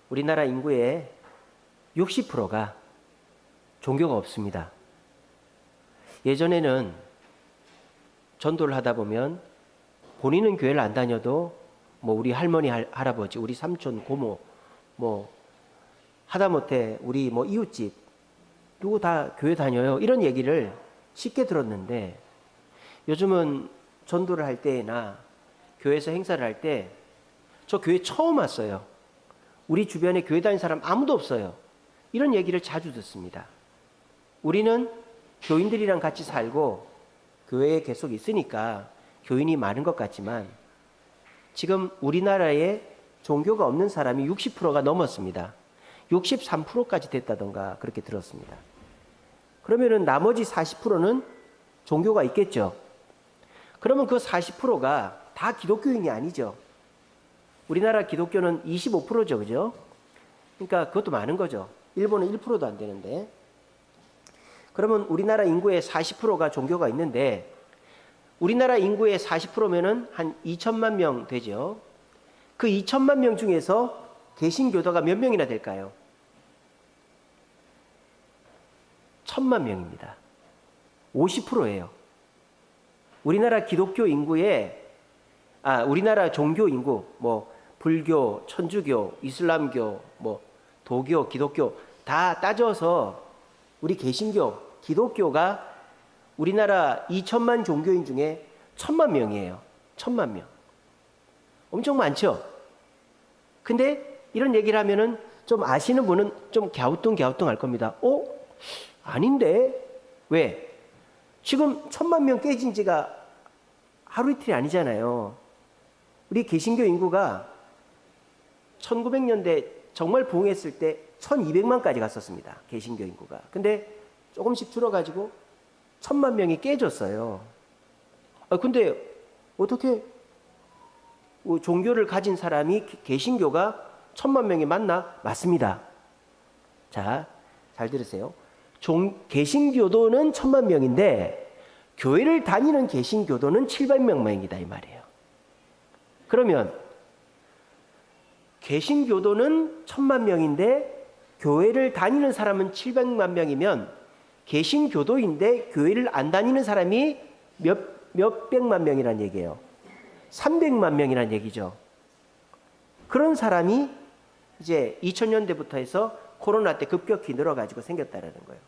우리나라 인구의 60%가 종교가 없습니다. 예전에는 전도를 하다 보면 본인은 교회를 안 다녀도 뭐 우리 할머니, 할아버지, 우리 삼촌, 고모, 뭐 하다못해 우리 뭐 이웃집 누구 다 교회 다녀요 이런 얘기를 쉽게 들었는데, 요즘은 전도를 할 때나 교회에서 행사를 할 때 저 교회 처음 왔어요, 우리 주변에 교회 다니는 사람 아무도 없어요, 이런 얘기를 자주 듣습니다. 우리는 교인들이랑 같이 살고 교회에 계속 있으니까 교인이 많은 것 같지만 지금 우리나라에 종교가 없는 사람이 60%가 넘었습니다. 63%까지 됐다던가 그렇게 들었습니다. 그러면은 나머지 40%는 종교가 있겠죠. 그러면 그 40%가 다 기독교인이 아니죠. 우리나라 기독교는 25%죠, 그죠? 그러니까 그것도 많은 거죠. 일본은 1%도 안 되는데. 그러면 우리나라 인구의 40%가 종교가 있는데, 우리나라 인구의 40%면은 한 2천만 명 되죠. 그 2천만 명 중에서 개신교도가 몇 명이나 될까요? 1,000만 명입니다. 50%예요. 우리나라 기독교 인구의 우리나라 종교 인구, 뭐 불교, 천주교, 이슬람교, 뭐 도교, 기독교 다 따져서 우리 개신교, 기독교가 우리나라 2천만 종교인 중에 1,000만 명이에요. 1,000만 명. 엄청 많죠? 근데 이런 얘기를 하면은 좀 아시는 분은 좀 갸우뚱 할 겁니다. 아닌데? 왜? 지금 1,000만 명 깨진 지가 하루 이틀이 아니잖아요. 우리 개신교 인구가 1900년대 정말 부흥했을 때 1200만까지 갔었습니다. 개신교 인구가. 근데 조금씩 줄어가지고 1,000만 명이 깨졌어요. 근데 어떻게 종교를 가진 사람이 개신교가 1,000만 명이 맞나? 맞습니다. 자, 잘 들으세요. 개신교도는 1,000만 명인데 교회를 다니는 개신교도는 700명만이다 이 말이에요. 그러면 개신교도는 1,000만 명인데 교회를 다니는 사람은 700만 명이면 개신교도인데 교회를 안 다니는 사람이 몇백만 명이란 얘기예요. 300만 명이란 얘기죠. 그런 사람이 이제 2000년대부터 해서 코로나 때 급격히 늘어가지고 생겼다라는 거예요.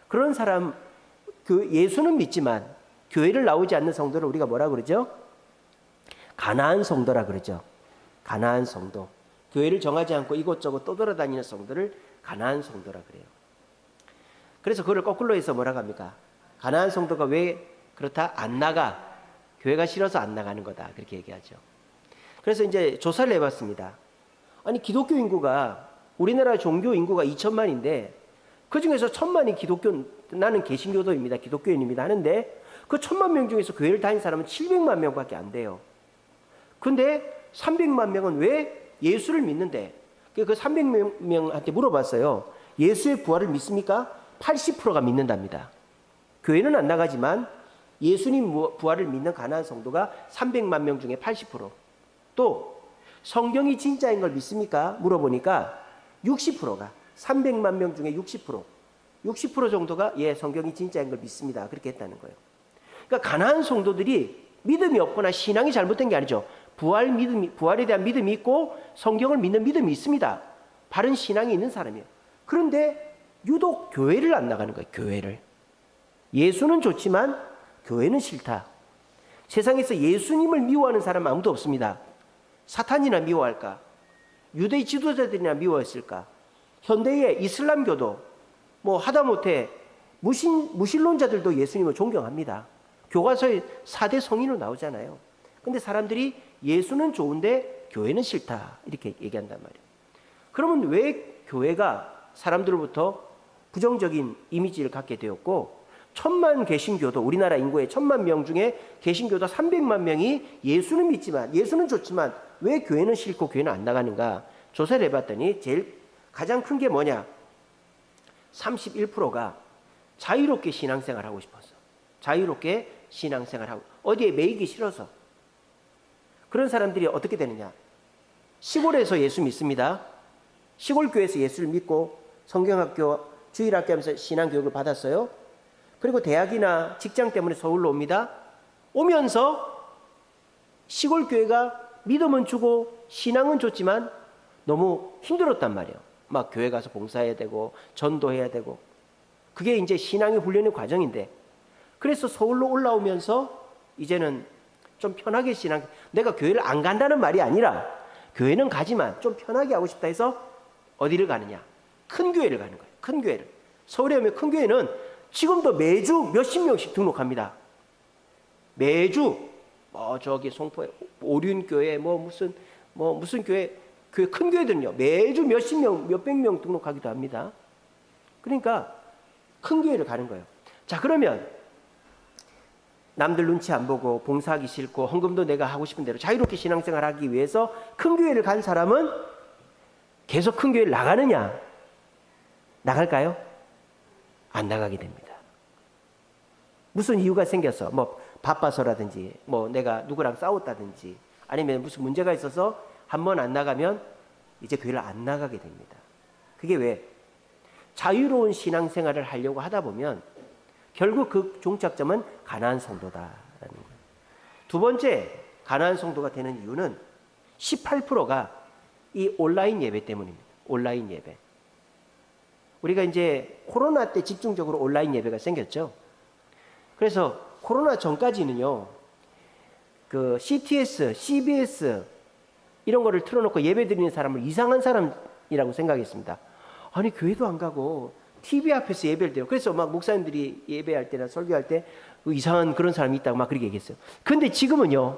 그런 사람, 예수는 믿지만 교회를 나오지 않는 성도를 우리가 뭐라 그러죠? 가나안 성도라 그러죠. 가나안 성도. 교회를 정하지 않고 이곳저곳 떠돌아다니는 성도를 가나안 성도라 그래요. 그래서 그걸 거꾸로 해서 뭐라고 합니까? 가나안 성도가 왜 그렇다? 안 나가. 교회가 싫어서 안 나가는 거다. 그렇게 얘기하죠. 그래서 이제 조사를 해봤습니다. 아니, 기독교 인구가, 우리나라 종교 인구가 2천만인데 그 중에서 1,000만이 나는 개신교도입니다, 기독교인입니다 하는데 그 1,000만 명 중에서 교회를 다닌 사람은 700만 명밖에 안 돼요. 근데 300만 명은 왜 예수를 믿는데, 그 300명한테 물어봤어요. 예수의 부활을 믿습니까? 80%가 믿는답니다. 교회는 안 나가지만 예수님 부활을 믿는 가나안 성도가 300만 명 중에 80%. 또 성경이 진짜인 걸 믿습니까? 물어보니까 60%가 300만 명 중에 60% 정도가 성경이 진짜인 걸 믿습니다. 그렇게 했다는 거예요. 그러니까 가나안 성도들이 믿음이 없거나 신앙이 잘못된 게 아니죠. 부활에 대한 믿음이 있고 성경을 믿는 믿음이 있습니다. 바른 신앙이 있는 사람이에요. 그런데 유독 교회를 안 나가는 거예요. 교회를. 예수는 좋지만 교회는 싫다. 세상에서 예수님을 미워하는 사람 아무도 없습니다. 사탄이나 미워할까? 유대 지도자들이나 미워했을까? 현대의 이슬람교도 뭐 하다못해 무신론자들도 예수님을 존경합니다. 교과서에 4대 성인으로 나오잖아요. 근데 사람들이 예수는 좋은데 교회는 싫다 이렇게 얘기한단 말이에요. 그러면 왜 교회가 사람들로부터 부정적인 이미지를 갖게 되었고 1,000만 개신교도, 우리나라 인구의 1,000만 명 중에 개신교도 300만 명이 예수는 믿지만, 예수는 좋지만 왜 교회는 싫고 교회는 안 나가는가 조사를 해봤더니 가장 큰 게 뭐냐? 31%가 자유롭게 신앙생활하고 싶어서, 자유롭게 신앙생활하고 어디에 매이기 싫어서. 그런 사람들이 어떻게 되느냐? 시골에서 예수 믿습니다. 시골 교회에서 예수를 믿고 성경학교, 주일학교 하면서 신앙교육을 받았어요. 그리고 대학이나 직장 때문에 서울로 옵니다. 오면서 시골 교회가 믿음은 주고 신앙은 줬지만 너무 힘들었단 말이에요. 막 교회 가서 봉사해야 되고 전도해야 되고, 그게 이제 신앙의 훈련의 과정인데, 그래서 서울로 올라오면서 이제는 좀 편하게 내가 교회를 안 간다는 말이 아니라 교회는 가지만 좀 편하게 하고 싶다 해서 어디를 가느냐? 큰 교회를 가는 거예요. 큰 교회를. 서울에 오면 큰 교회는 지금도 매주 몇십 명씩 등록합니다. 매주 저기 송포에 오륜교회 무슨 교회, 그 큰 교회들은요 매주 몇십 명, 몇백 명 등록하기도 합니다. 그러니까 큰 교회를 가는 거예요. 자, 그러면 남들 눈치 안 보고 봉사하기 싫고 헌금도 내가 하고 싶은 대로 자유롭게 신앙생활 하기 위해서 큰 교회를 간 사람은 계속 큰 교회를 나가느냐? 나갈까요? 안 나가게 됩니다. 무슨 이유가 생겨서 바빠서라든지 내가 누구랑 싸웠다든지 아니면 무슨 문제가 있어서 한 번 안 나가면 이제 교회를 안 나가게 됩니다. 그게 왜? 자유로운 신앙생활을 하려고 하다 보면 결국 그 종착점은 가나안 성도다라는 거예요. 두 번째, 가나안 성도가 되는 이유는 18%가 이 온라인 예배 때문입니다. 온라인 예배. 우리가 이제 코로나 때 집중적으로 온라인 예배가 생겼죠. 그래서 코로나 전까지는요, 그 CTS, CBS 이런 거를 틀어놓고 예배 드리는 사람을 이상한 사람이라고 생각했습니다. 아니, 교회도 안 가고 TV 앞에서 예배를 드려요. 그래서 막 목사님들이 예배할 때나 설교할 때 이상한 그런 사람이 있다고 막 그렇게 얘기했어요. 근데 지금은요,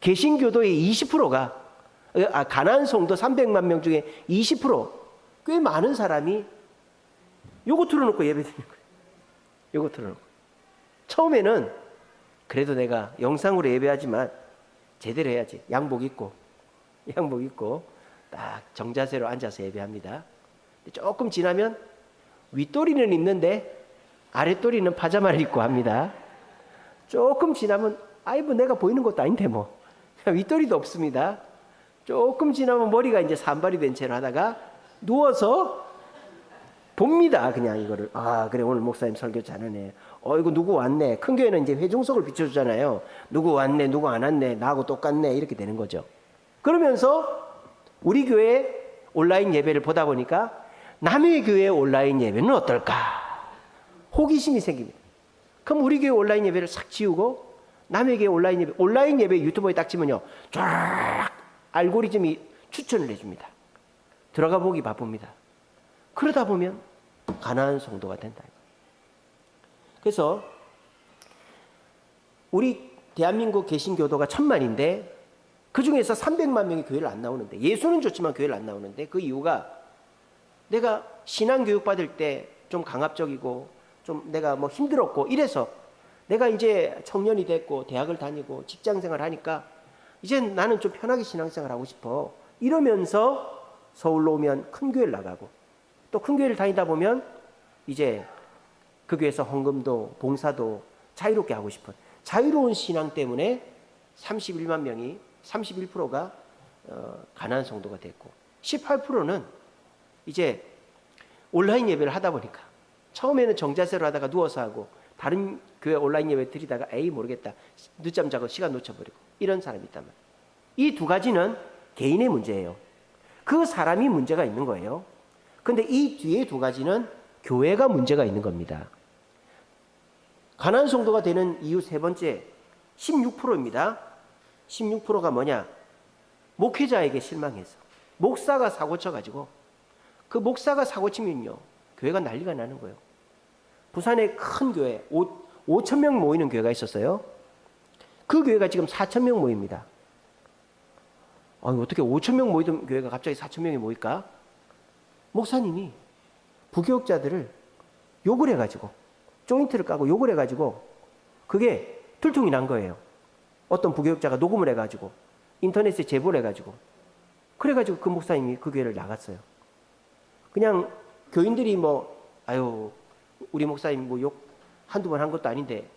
개신교도의 20%가 가나안 성도 300만 명 중에 20%, 꽤 많은 사람이 요거 틀어놓고 예배 드리는 거예요. 요거 틀어놓고. 처음에는 그래도 내가 영상으로 예배하지만 제대로 해야지. 양복 입고 딱 정자세로 앉아서 예배합니다. 조금 지나면 윗도리는 입는데 아랫도리는 파자마를 입고 합니다. 조금 지나면 내가 보이는 것도 아닌데 윗도리도 없습니다. 조금 지나면 머리가 이제 산발이 된 채로 하다가 누워서 봅니다. 그냥 이거를. 그래, 오늘 목사님 설교 잘하네. 이거 누구 왔네. 큰 교회는 이제 회중석을 비춰주잖아요. 누구 왔네, 누구 안 왔네, 나하고 똑같네, 이렇게 되는 거죠. 그러면서 우리 교회 온라인 예배를 보다 보니까 남의 교회 온라인 예배는 어떨까? 호기심이 생깁니다. 그럼 우리 교회 온라인 예배를 싹 지우고 남의 교회 온라인 예배 유튜브에 딱 치면요, 쫙 알고리즘이 추천을 해줍니다. 들어가 보기 바쁩니다. 그러다 보면 가나안 성도가 된다. 그래서 우리 대한민국 개신교도가 1000만인데 그 중에서 300만 명이 교회를 안 나오는데, 예수는 좋지만 교회를 안 나오는데, 그 이유가 내가 신앙교육 받을 때 좀 강압적이고 좀 내가 힘들었고 이래서 내가 이제 청년이 됐고 대학을 다니고 직장생활 하니까 이제 나는 좀 편하게 신앙생활 하고 싶어 이러면서 서울로 오면 큰 교회를 나가고, 또 큰 교회를 다니다 보면 이제 그 교회에서 헌금도 봉사도 자유롭게 하고 싶은 자유로운 신앙 때문에 31만 명이 31%가 가나안 성도가 됐고, 18%는 이제 온라인 예배를 하다 보니까 처음에는 정자세로 하다가 누워서 하고 다른 교회 온라인 예배 드리다가 모르겠다, 늦잠 자고 시간 놓쳐버리고 이런 사람이 있단 말이에요. 이 두 가지는 개인의 문제예요. 그 사람이 문제가 있는 거예요. 근데 이 뒤에 두 가지는 교회가 문제가 있는 겁니다. 가나안 성도가 되는 이유 세 번째, 16%입니다. 16%가 뭐냐? 목회자에게 실망해서. 목사가 사고 쳐가지고, 그 목사가 사고 치면요, 교회가 난리가 나는 거예요. 부산에 큰 교회, 5,000명 모이는 교회가 있었어요. 그 교회가 지금 4,000명 모입니다. 어떻게 5,000명 모이던 교회가 갑자기 4,000명이 모일까? 목사님이 부교육자들을 욕을 해가지고, 조인트를 까고 욕을 해가지고, 그게 들통이 난 거예요. 어떤 부교육자가 녹음을 해가지고 인터넷에 제보를 해가지고, 그래가지고 그 목사님이 그 교회를 나갔어요. 그냥 교인들이 우리 목사님 욕 한두 번 한 것도 아닌데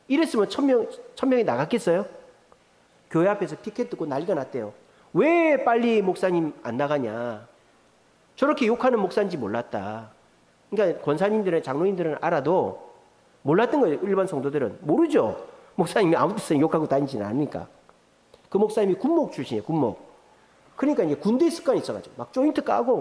이랬으면 1,000명이 나갔겠어요? 교회 앞에서 피켓 듣고 난리가 났대요. 왜 빨리 목사님 안 나가냐? 저렇게 욕하는 목사인지 몰랐다. 그러니까 권사님들은, 장로님들은 알아도 몰랐던 거예요. 일반 성도들은 모르죠. 목사님이 아무 데서 욕하고 다니지는 않으니까. 그 목사님이 군목 출신이에요. 군목. 그러니까 이제 군대 습관이 있어가지고 막 조인트 까고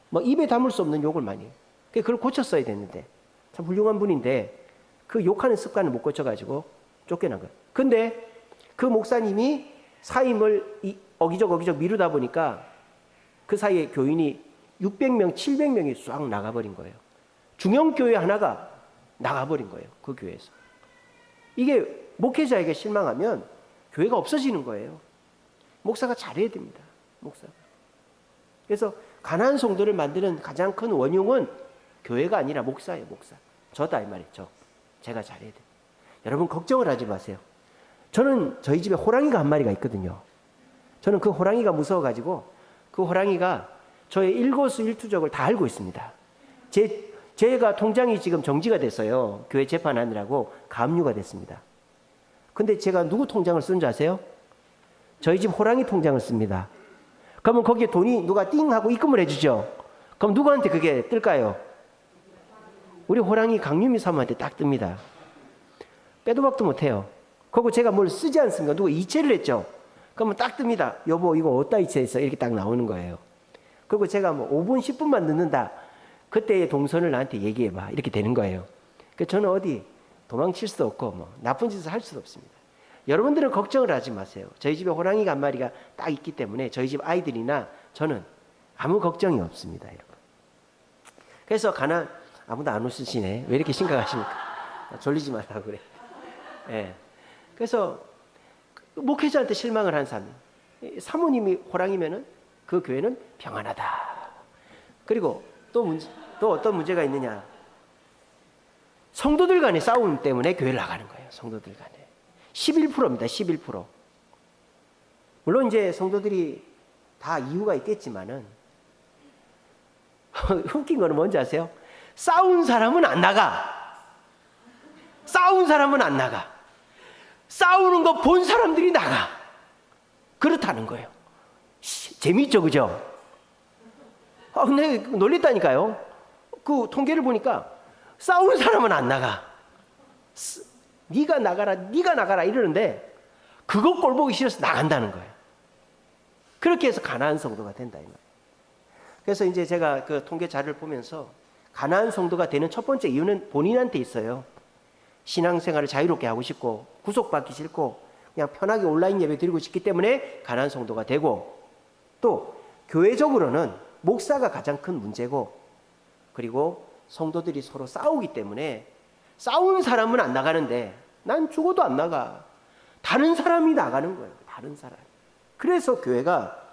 막 입에 담을 수 없는 욕을 많이 해요. 그걸 고쳤어야 됐는데, 참 훌륭한 분인데 그 욕하는 습관을 못 고쳐가지고 쫓겨난 거예요. 근데 그 목사님이 사임을 어기적 미루다 보니까 그 사이에 교인이 600명, 700명이 싹 나가버린 거예요. 중형교회 하나가 나가버린 거예요. 그 교회에서. 이게 목회자에게 실망하면 교회가 없어지는 거예요. 목사가 잘해야 됩니다. 목사가. 그래서 가난한 성도를 만드는 가장 큰 원흉은 교회가 아니라 목사예요. 목사. 저다 이 말이죠. 제가 잘해야 돼요. 여러분 걱정을 하지 마세요. 저는 저희 집에 호랑이가 한 마리가 있거든요. 저는 그 호랑이가 무서워가지고 그 호랑이가 저의 일거수일투족을 다 알고 있습니다. 제가 통장이 지금 정지가 됐어요. 교회 재판하느라고 가압류가 됐습니다. 근데 제가 누구 통장을 쓴 줄 아세요? 저희 집 호랑이 통장을 씁니다. 그러면 거기에 돈이 누가 띵 하고 입금을 해주죠. 그럼 누구한테 그게 뜰까요? 우리 호랑이 강유미 사모한테 딱 뜹니다. 빼도 박도 못해요. 그리고 제가 뭘 쓰지 않습니까? 누가 이체를 했죠. 그러면 딱 뜹니다. 여보 이거 어디다 이체했어? 이렇게 딱 나오는 거예요. 그리고 제가 뭐 5분 10분만 늦는다. 그때의 동선을 나한테 얘기해봐. 이렇게 되는 거예요. 그래서 저는 어디 도망칠 수도 없고 뭐 나쁜 짓을 할 수도 없습니다. 여러분들은 걱정을 하지 마세요. 저희 집에 호랑이가 한 마리가 딱 있기 때문에 저희 집 아이들이나 저는 아무 걱정이 없습니다. 여러분. 그래서 아무도 안 웃으시네. 왜 이렇게 심각하십니까? 졸리지 말라고 그래. 예. 그래서 목회자한테 실망을 한 사람, 사모님이 호랑이면은 그 교회는 평안하다. 그리고 또 어떤 문제가 있느냐? 성도들 간의 싸움 때문에 교회를 나가는 거예요. 성도들 간에. 11%입니다. 11%. 물론 이제 성도들이 다 이유가 있겠지만은 웃긴 거는 뭔지 아세요? 싸운 사람은 안 나가. 싸운 사람은 안 나가. 싸우는 거 본 사람들이 나가. 그렇다는 거예요. 재미있죠, 그죠? 근데 놀랬다니까요. 그 통계를 보니까 싸우는 사람은 안 나가. 네가 나가라 이러는데 그거 꼴 보기 싫어서 나간다는 거예요. 그렇게 해서 가난한 성도가 된다 이 말이에요. 그래서 이제 제가 그 통계 자료를 보면서 가난한 성도가 되는 첫 번째 이유는 본인한테 있어요. 신앙생활을 자유롭게 하고 싶고 구속받기 싫고 그냥 편하게 온라인 예배 드리고 싶기 때문에 가난한 성도가 되고, 또 교회적으로는 목사가 가장 큰 문제고, 그리고 성도들이 서로 싸우기 때문에 싸우는 사람은 안 나가는데 난 죽어도 안 나가. 다른 사람이 나가는 거예요. 다른 사람. 그래서 교회가,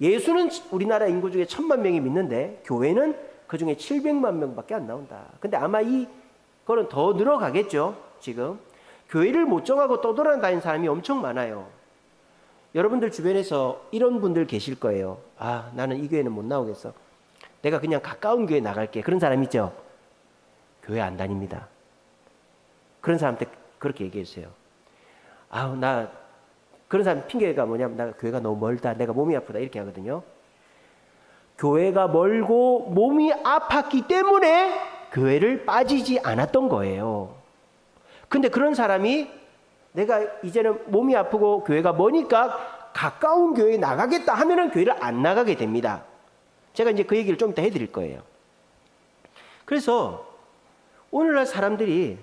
예수는 우리나라 인구 중에 1000만 명이 믿는데 교회는 그 중에 700만 명밖에 안 나온다. 근데 아마 그거는 더 늘어가겠죠. 지금 교회를 못 정하고 떠돌아다니는 사람이 엄청 많아요. 여러분들 주변에서 이런 분들 계실 거예요. 나는 이 교회는 못 나오겠어. 내가 그냥 가까운 교회 나갈게. 그런 사람 있죠? 교회 안 다닙니다. 그런 사람한테 그렇게 얘기해 주세요. 그런 사람 핑계가 뭐냐면 나 교회가 너무 멀다. 내가 몸이 아프다. 이렇게 하거든요. 교회가 멀고 몸이 아팠기 때문에 교회를 빠지지 않았던 거예요. 근데 그런 사람이 내가 이제는 몸이 아프고 교회가 머니까 가까운 교회에 나가겠다 하면은 교회를 안 나가게 됩니다. 제가 이제 그 얘기를 좀 이따 해드릴 거예요. 그래서 오늘날 사람들이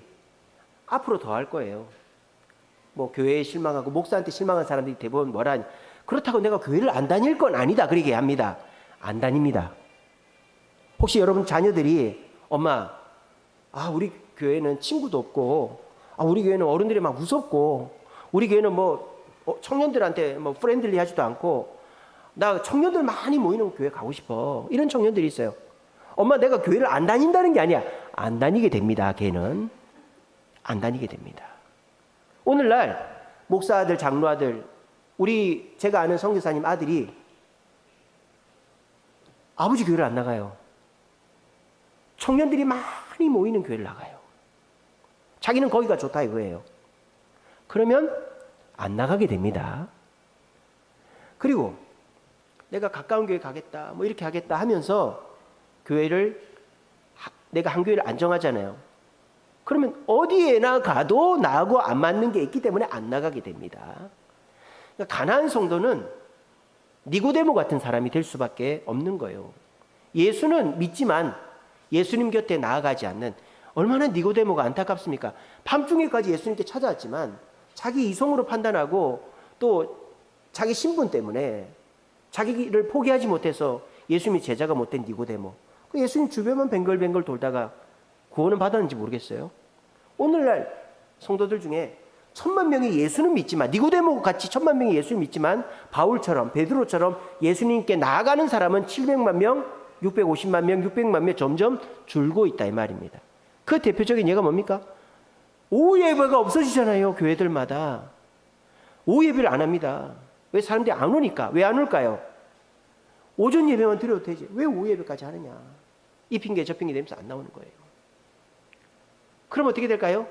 앞으로 더 할 거예요. 뭐 교회에 실망하고 목사한테 실망한 사람들이 대부분 뭐라 하냐. 그렇다고 내가 교회를 안 다닐 건 아니다. 그렇게 합니다. 안 다닙니다. 혹시 여러분 자녀들이 엄마, 우리 교회는 친구도 없고, 우리 교회는 어른들이 막 무섭고, 우리 교회는 청년들한테 프렌들리 하지도 않고, 나 청년들 많이 모이는 교회 가고 싶어. 이런 청년들이 있어요. 엄마, 내가 교회를 안 다닌다는 게 아니야. 안 다니게 됩니다. 걔는 안 다니게 됩니다. 오늘날 목사 아들, 장로 아들, 제가 아는 선교사님 아들이 아버지 교회를 안 나가요. 청년들이 많이 모이는 교회를 나가요. 자기는 거기가 좋다 이거예요. 그러면 안 나가게 됩니다. 그리고 내가 가까운 교회 가겠다, 뭐 이렇게 하겠다 하면서 내가 한 교회를 안 정하잖아요. 그러면 어디에나 가도 나하고 안 맞는 게 있기 때문에 안 나가게 됩니다. 그러니까 가나안 성도는 니고데모 같은 사람이 될 수밖에 없는 거예요. 예수는 믿지만 예수님 곁에 나아가지 않는, 얼마나 니고데모가 안타깝습니까? 밤중에까지 예수님께 찾아왔지만 자기 이성으로 판단하고 또 자기 신분 때문에 자기를 포기하지 못해서 예수님이 제자가 못된 니고데모. 예수님 주변만 뱅글뱅글 돌다가 구원을 받았는지 모르겠어요. 오늘날 성도들 중에 1000만 명이 예수는 믿지만, 니고데모 같이 1000만 명이 예수를 믿지만 바울처럼 베드로처럼 예수님께 나아가는 사람은 700만 명, 650만 명, 600만 명 점점 줄고 있다 이 말입니다. 그 대표적인 예가 뭡니까? 오후 예배가 없어지잖아요. 교회들마다 오후 예배를 안 합니다. 왜? 사람들이 안 오니까. 왜 안 올까요? 오전 예배만 드려도 되지 왜 오후 예배까지 하느냐, 이 핑계 저 핑계 대면서 안 나오는 거예요. 그럼 어떻게 될까요?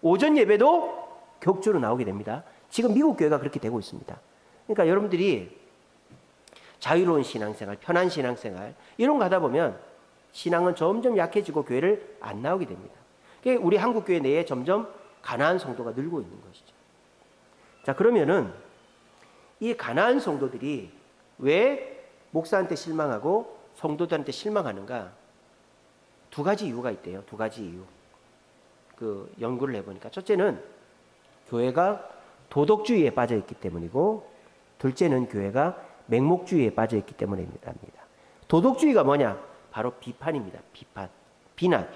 오전 예배도 격주로 나오게 됩니다. 지금 미국 교회가 그렇게 되고 있습니다. 그러니까 여러분들이 자유로운 신앙생활, 편한 신앙생활 이런 거 하다 보면 신앙은 점점 약해지고 교회를 안 나오게 됩니다. 우리 한국 교회 내에 점점 가나안 성도가 늘고 있는 것이죠. 자, 그러면은 이 가나안 성도들이 왜 목사한테 실망하고 성도들한테 실망하는가? 두 가지 이유가 있대요. 두 가지 이유. 그 연구를 해보니까 첫째는 교회가 도덕주의에 빠져 있기 때문이고, 둘째는 교회가 맹목주의에 빠져 있기 때문입니다. 도덕주의가 뭐냐? 바로 비판입니다. 비난.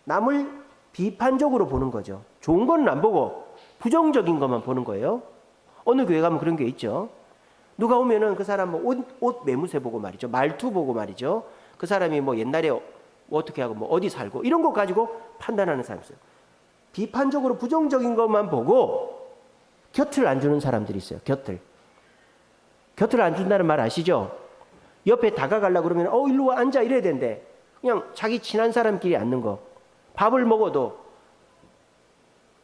남을 비판적으로 보는 거죠. 좋은 건 안 보고 부정적인 것만 보는 거예요. 어느 교회 가면 그런 게 있죠. 누가 오면은 그 사람 옷 매무새 보고 말이죠. 말투 보고 말이죠. 그 사람이 뭐 옛날에 어떻게 하고 뭐 어디 살고 이런 거 가지고 판단하는 사람이 있어요. 비판적으로 부정적인 것만 보고 곁을 안 주는 사람들이 있어요. 곁을 안 준다는 말 아시죠? 옆에 다가가려고 그러면 일로 와 앉아 이래야 되는데 그냥 자기 친한 사람끼리 앉는 거. 밥을 먹어도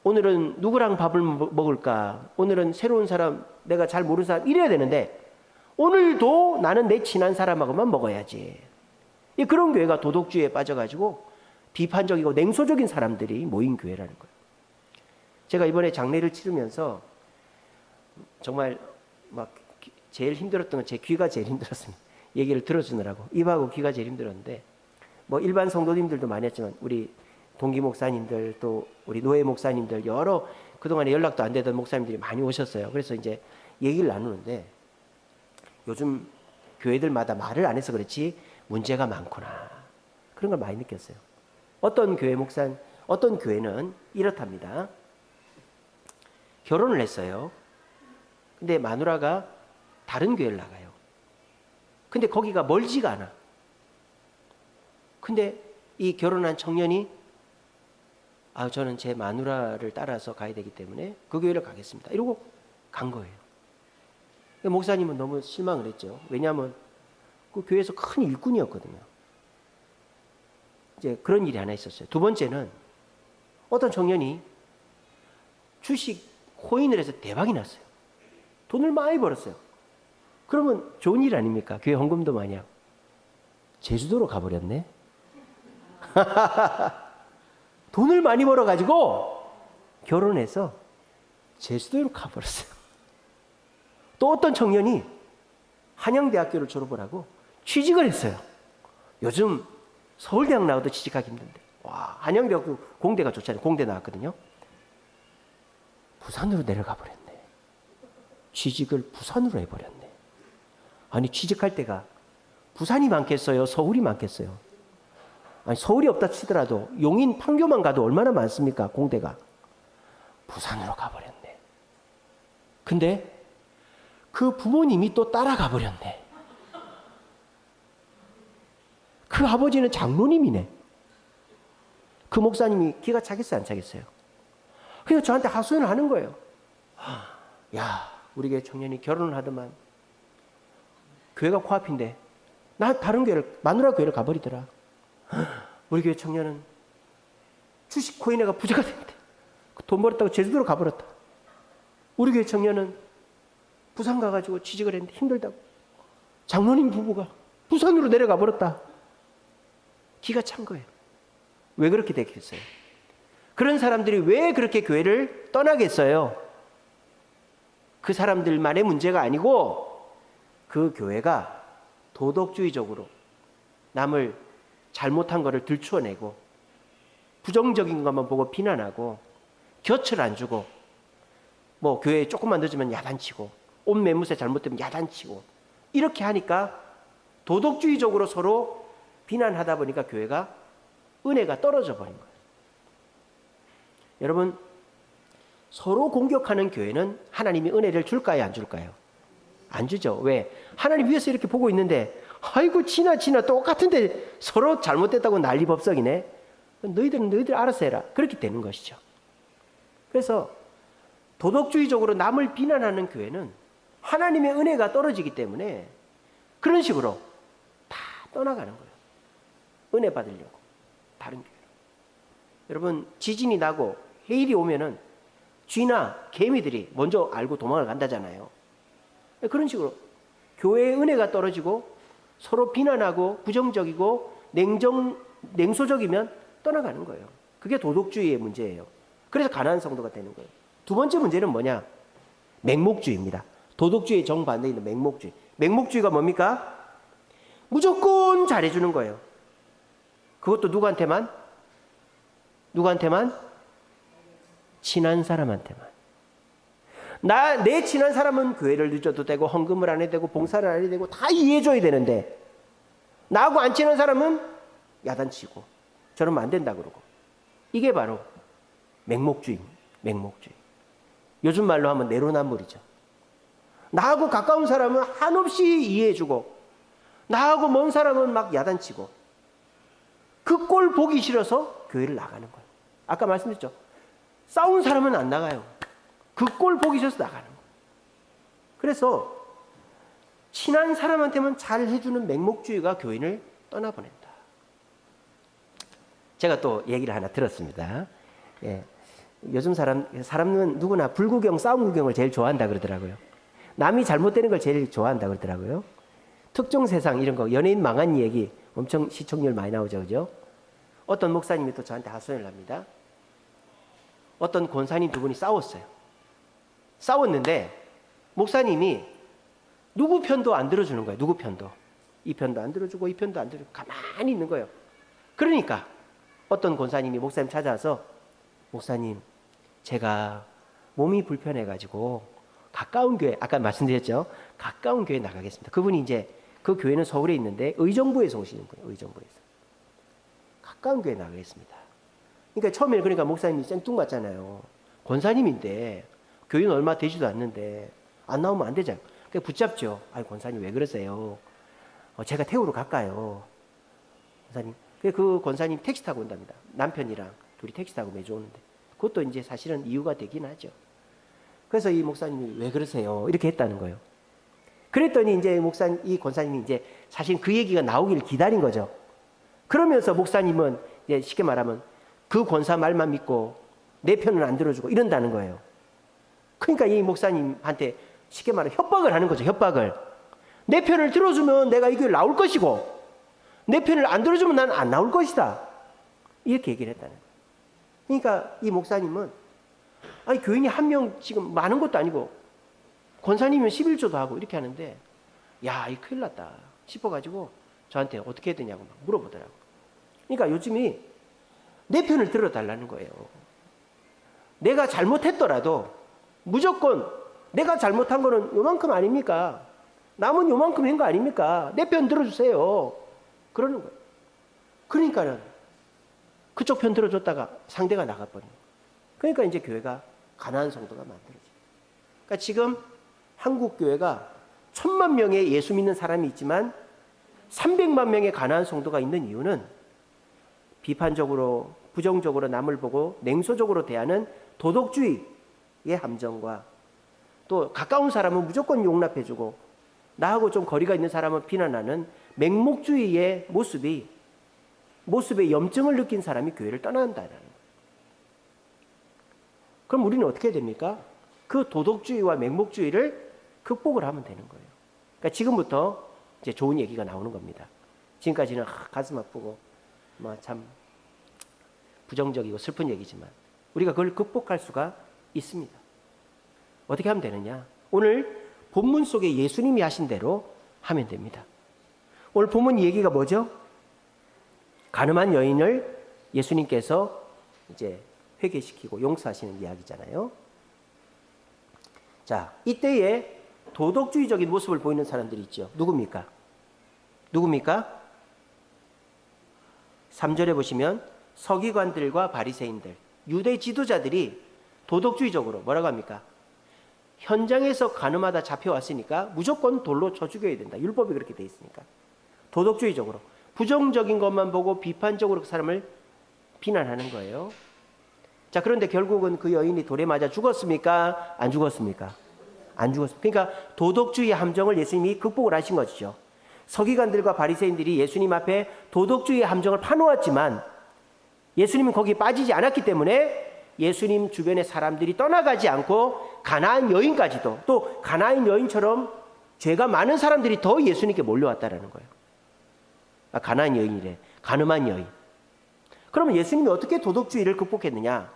오늘은 누구랑 밥을 먹을까? 오늘은 새로운 사람, 내가 잘 모르는 사람 이래야 되는데 오늘도 나는 내 친한 사람하고만 먹어야지. 그런 교회가 도덕주의에 빠져가지고 비판적이고 냉소적인 사람들이 모인 교회라는 거예요. 제가 이번에 장례를 치르면서 정말 막 제일 힘들었던 건 제 귀가 제일 힘들었습니다. 얘기를 들어주느라고 입하고 귀가 제일 힘들었는데, 뭐 일반 성도님들도 많이 했지만 우리 동기 목사님들 또 우리 노예 목사님들 여러 그동안에 연락도 안 되던 목사님들이 많이 오셨어요. 그래서 이제 얘기를 나누는데 요즘 교회들마다 말을 안 해서 그렇지 문제가 많구나, 그런 걸 많이 느꼈어요. 어떤 교회는 이렇답니다. 결혼을 했어요. 근데 마누라가 다른 교회를 나가요. 근데 거기가 멀지가 않아. 근데 이 결혼한 청년이 저는 제 마누라를 따라서 가야 되기 때문에 그 교회를 가겠습니다, 이러고 간 거예요. 목사님은 너무 실망을 했죠. 왜냐하면 그 교회에서 큰 일꾼이었거든요. 이제 그런 일이 하나 있었어요. 두 번째는 어떤 청년이 주식 코인을 해서 대박이 났어요. 돈을 많이 벌었어요. 그러면 좋은 일 아닙니까? 교회 헌금도 많이 하고. 제주도로 가버렸네. 돈을 많이 벌어가지고 결혼해서 제주도로 가버렸어요. 또 어떤 청년이 한양대학교를 졸업을 하고 취직을 했어요. 요즘 서울대학 나와도 취직하기 힘든데, 와, 한양대학교 공대가 좋잖아요. 공대 나왔거든요. 부산으로 내려가 버렸네. 취직을 부산으로 해버렸네. 아니, 취직할 때가 부산이 많겠어요? 서울이 많겠어요? 아니, 서울이 없다 치더라도 용인 판교만 가도 얼마나 많습니까? 공대가. 부산으로 가버렸네. 근데 그 부모님이 또 따라가 버렸네. 그 아버지는 장로님이네. 그 목사님이 기가 차겠어요, 안 차겠어요? 그래서 저한테 하소연을 하는 거예요. 야, 우리 교회 청년이 결혼을 하더만 교회가 코앞인데 나 다른 교회를, 마누라 교회를 가버리더라. 우리 교회 청년은 주식 코인회가 부자가 됐는데 돈 벌었다고 제주도로 가버렸다. 우리 교회 청년은 부산 가가지고 취직을 했는데 힘들다고. 장로님 부부가 부산으로 내려가 버렸다. 기가 찬 거예요. 왜 그렇게 됐겠어요? 그런 사람들이 왜 그렇게 교회를 떠나겠어요? 그 사람들만의 문제가 아니고 그 교회가 도덕주의적으로 남을 잘못한 것을 들추어내고 부정적인 것만 보고 비난하고 곁을 안 주고 뭐 교회에 조금만 늦으면 야단치고 옷 매무새 잘못되면 야단치고 이렇게 하니까 도덕주의적으로 서로 비난하다 보니까 교회가 은혜가 떨어져 버린 거예요. 여러분, 서로 공격하는 교회는 하나님이 은혜를 줄까요, 안 줄까요? 안 주죠. 왜? 하나님 위에서 이렇게 보고 있는데 아이고 지나 똑같은데 서로 잘못됐다고 난리법석이네. 너희들 알아서 해라. 그렇게 되는 것이죠. 그래서 도덕주의적으로 남을 비난하는 교회는 하나님의 은혜가 떨어지기 때문에 그런 식으로 다 떠나가는 거예요. 은혜 받으려고 다른 교회로. 여러분, 지진이 나고 해일이 오면은 쥐나 개미들이 먼저 알고 도망을 간다잖아요. 그런 식으로 교회의 은혜가 떨어지고 서로 비난하고 부정적이고 냉소적이면 떠나가는 거예요. 그게 도덕주의의 문제예요. 그래서 가난한 성도가 되는 거예요. 두 번째 문제는 뭐냐? 맹목주의입니다. 도덕주의의 정반대에 있는 맹목주의. 맹목주의가 뭡니까? 무조건 잘해주는 거예요. 그것도 누구한테만? 친한 사람한테만. 내 친한 사람은 교회를 늦어도 되고 헌금을 안 해도 되고 봉사를 안 해도 되고 다 이해해줘야 되는데 나하고 안 친한 사람은 야단치고 저러면 안 된다 그러고. 이게 바로 맹목주의입니다. 맹목주의. 요즘 말로 하면 내로남불이죠. 나하고 가까운 사람은 한없이 이해해주고 나하고 먼 사람은 막 야단치고 그 꼴 보기 싫어서 교회를 나가는 거예요. 아까 말씀드렸죠. 싸운 사람은 안 나가요. 그 꼴 보기 싫어서 나가는 거예요. 그래서 친한 사람한테만 잘 해주는 맹목주의가 교인을 떠나보낸다. 제가 또 얘기를 하나 들었습니다. 예. 요즘 사람은 누구나 불구경, 싸움 구경을 제일 좋아한다 그러더라고요. 남이 잘못되는 걸 제일 좋아한다 그러더라고요. 특종 세상 이런 거, 연예인 망한 얘기 엄청 시청률 많이 나오죠, 그죠? 어떤 목사님이 또 저한테 하소연을 합니다. 어떤 권사님 두 분이 싸웠어요. 싸웠는데 목사님이 누구 편도 안 들어주는 거예요. 누구 편도. 이 편도 안 들어주고 이 편도 안 들어주고 가만히 있는 거예요. 그러니까 어떤 권사님이 목사님 찾아와서 목사님, 제가 몸이 불편해가지고 가까운 교회, 아까 말씀드렸죠? 가까운 교회 나가겠습니다. 그분이 이제 그 교회는 서울에 있는데 의정부에서 오시는 분이에요. 의정부에서. 가까운 교회 나가겠습니다. 그러니까 처음에 그러니까 목사님이 생뚱맞잖아요. 권사님인데 교회는 얼마 되지도 않는데 안 나오면 안 되잖아요. 그러니까 붙잡죠. 아이 권사님 왜 그러세요? 제가 태우러 갈까요? 권사님. 그 권사님 택시 타고 온답니다. 남편이랑 둘이 택시 타고 매주 오는데 그것도 이제 사실은 이유가 되긴 하죠. 그래서 이 목사님이 왜 그러세요? 이렇게 했다는 거예요. 그랬더니 이제 이 권사님이 이제 사실 그 얘기가 나오기를 기다린 거죠. 그러면서 목사님은 이제 쉽게 말하면 그 권사 말만 믿고 내 편은 안 들어주고 이런다는 거예요. 그러니까 이 목사님한테 쉽게 말하면 협박을 하는 거죠. 협박을. 내 편을 들어주면 내가 이 교회 나올 것이고 내 편을 안 들어주면 나는 안 나올 것이다. 이렇게 얘기를 했다는 거예요. 그러니까 이 목사님은 아니 교인이 한 명 지금 많은 것도 아니고 권사님은 11조도 하고 이렇게 하는데 야, 이 큰일 났다 싶어가지고 저한테 어떻게 해야 되냐고 막 물어보더라고요. 그러니까 요즘이 내 편을 들어달라는 거예요. 내가 잘못했더라도 무조건 내가 잘못한 거는 요만큼 아닙니까? 남은 요만큼 한 거 아닙니까? 내 편 들어주세요. 그러는 거예요. 그러니까는 그쪽 편 들어줬다가 상대가 나가버린 거예요. 그러니까 이제 교회가 가난한 성도가 만들어져요. 그러니까 지금 한국 교회가 1000만 명의 예수 믿는 사람이 있지만 300만 명의 가난한 성도가 있는 이유는 비판적으로 부정적으로 남을 보고 냉소적으로 대하는 도덕주의의 함정과 또 가까운 사람은 무조건 용납해주고 나하고 좀 거리가 있는 사람은 비난하는 맹목주의의 모습에 염증을 느낀 사람이 교회를 떠난다는 거예요. 그럼 우리는 어떻게 해야 됩니까? 그 도덕주의와 맹목주의를 극복을 하면 되는 거예요. 그러니까 지금부터 이제 좋은 얘기가 나오는 겁니다. 지금까지는 가슴 아프고 참 부정적이고 슬픈 얘기지만 우리가 그걸 극복할 수가 있습니다. 어떻게 하면 되느냐? 오늘 본문 속에 예수님이 하신 대로 하면 됩니다. 오늘 본문 얘기가 뭐죠? 가늠한 여인을 예수님께서 이제 회개시키고 용서하시는 이야기잖아요. 자, 이때에 도덕주의적인 모습을 보이는 사람들이 있죠. 누굽니까? 3절에 보시면 서기관들과 바리새인들, 유대 지도자들이 도덕주의적으로 뭐라고 합니까? 현장에서 가늠하다 잡혀왔으니까 무조건 돌로 쳐 죽여야 된다. 율법이 그렇게 돼 있으니까. 도덕주의적으로 부정적인 것만 보고 비판적으로 그 사람을 비난하는 거예요. 자, 그런데 결국은 그 여인이 돌에 맞아 죽었습니까? 안 죽었습니까? 안 죽었습니다. 그러니까 도덕주의 함정을 예수님이 극복을 하신 것이죠. 서기관들과 바리새인들이 예수님 앞에 도덕주의 함정을 파놓았지만 예수님은 거기에 빠지지 않았기 때문에 예수님 주변의 사람들이 떠나가지 않고 가나안 여인까지도, 또 가나안 여인처럼 죄가 많은 사람들이 더 예수님께 몰려왔다라는 거예요. 가나안 여인이래. 가늠한 여인. 그러면 예수님이 어떻게 도덕주의를 극복했느냐?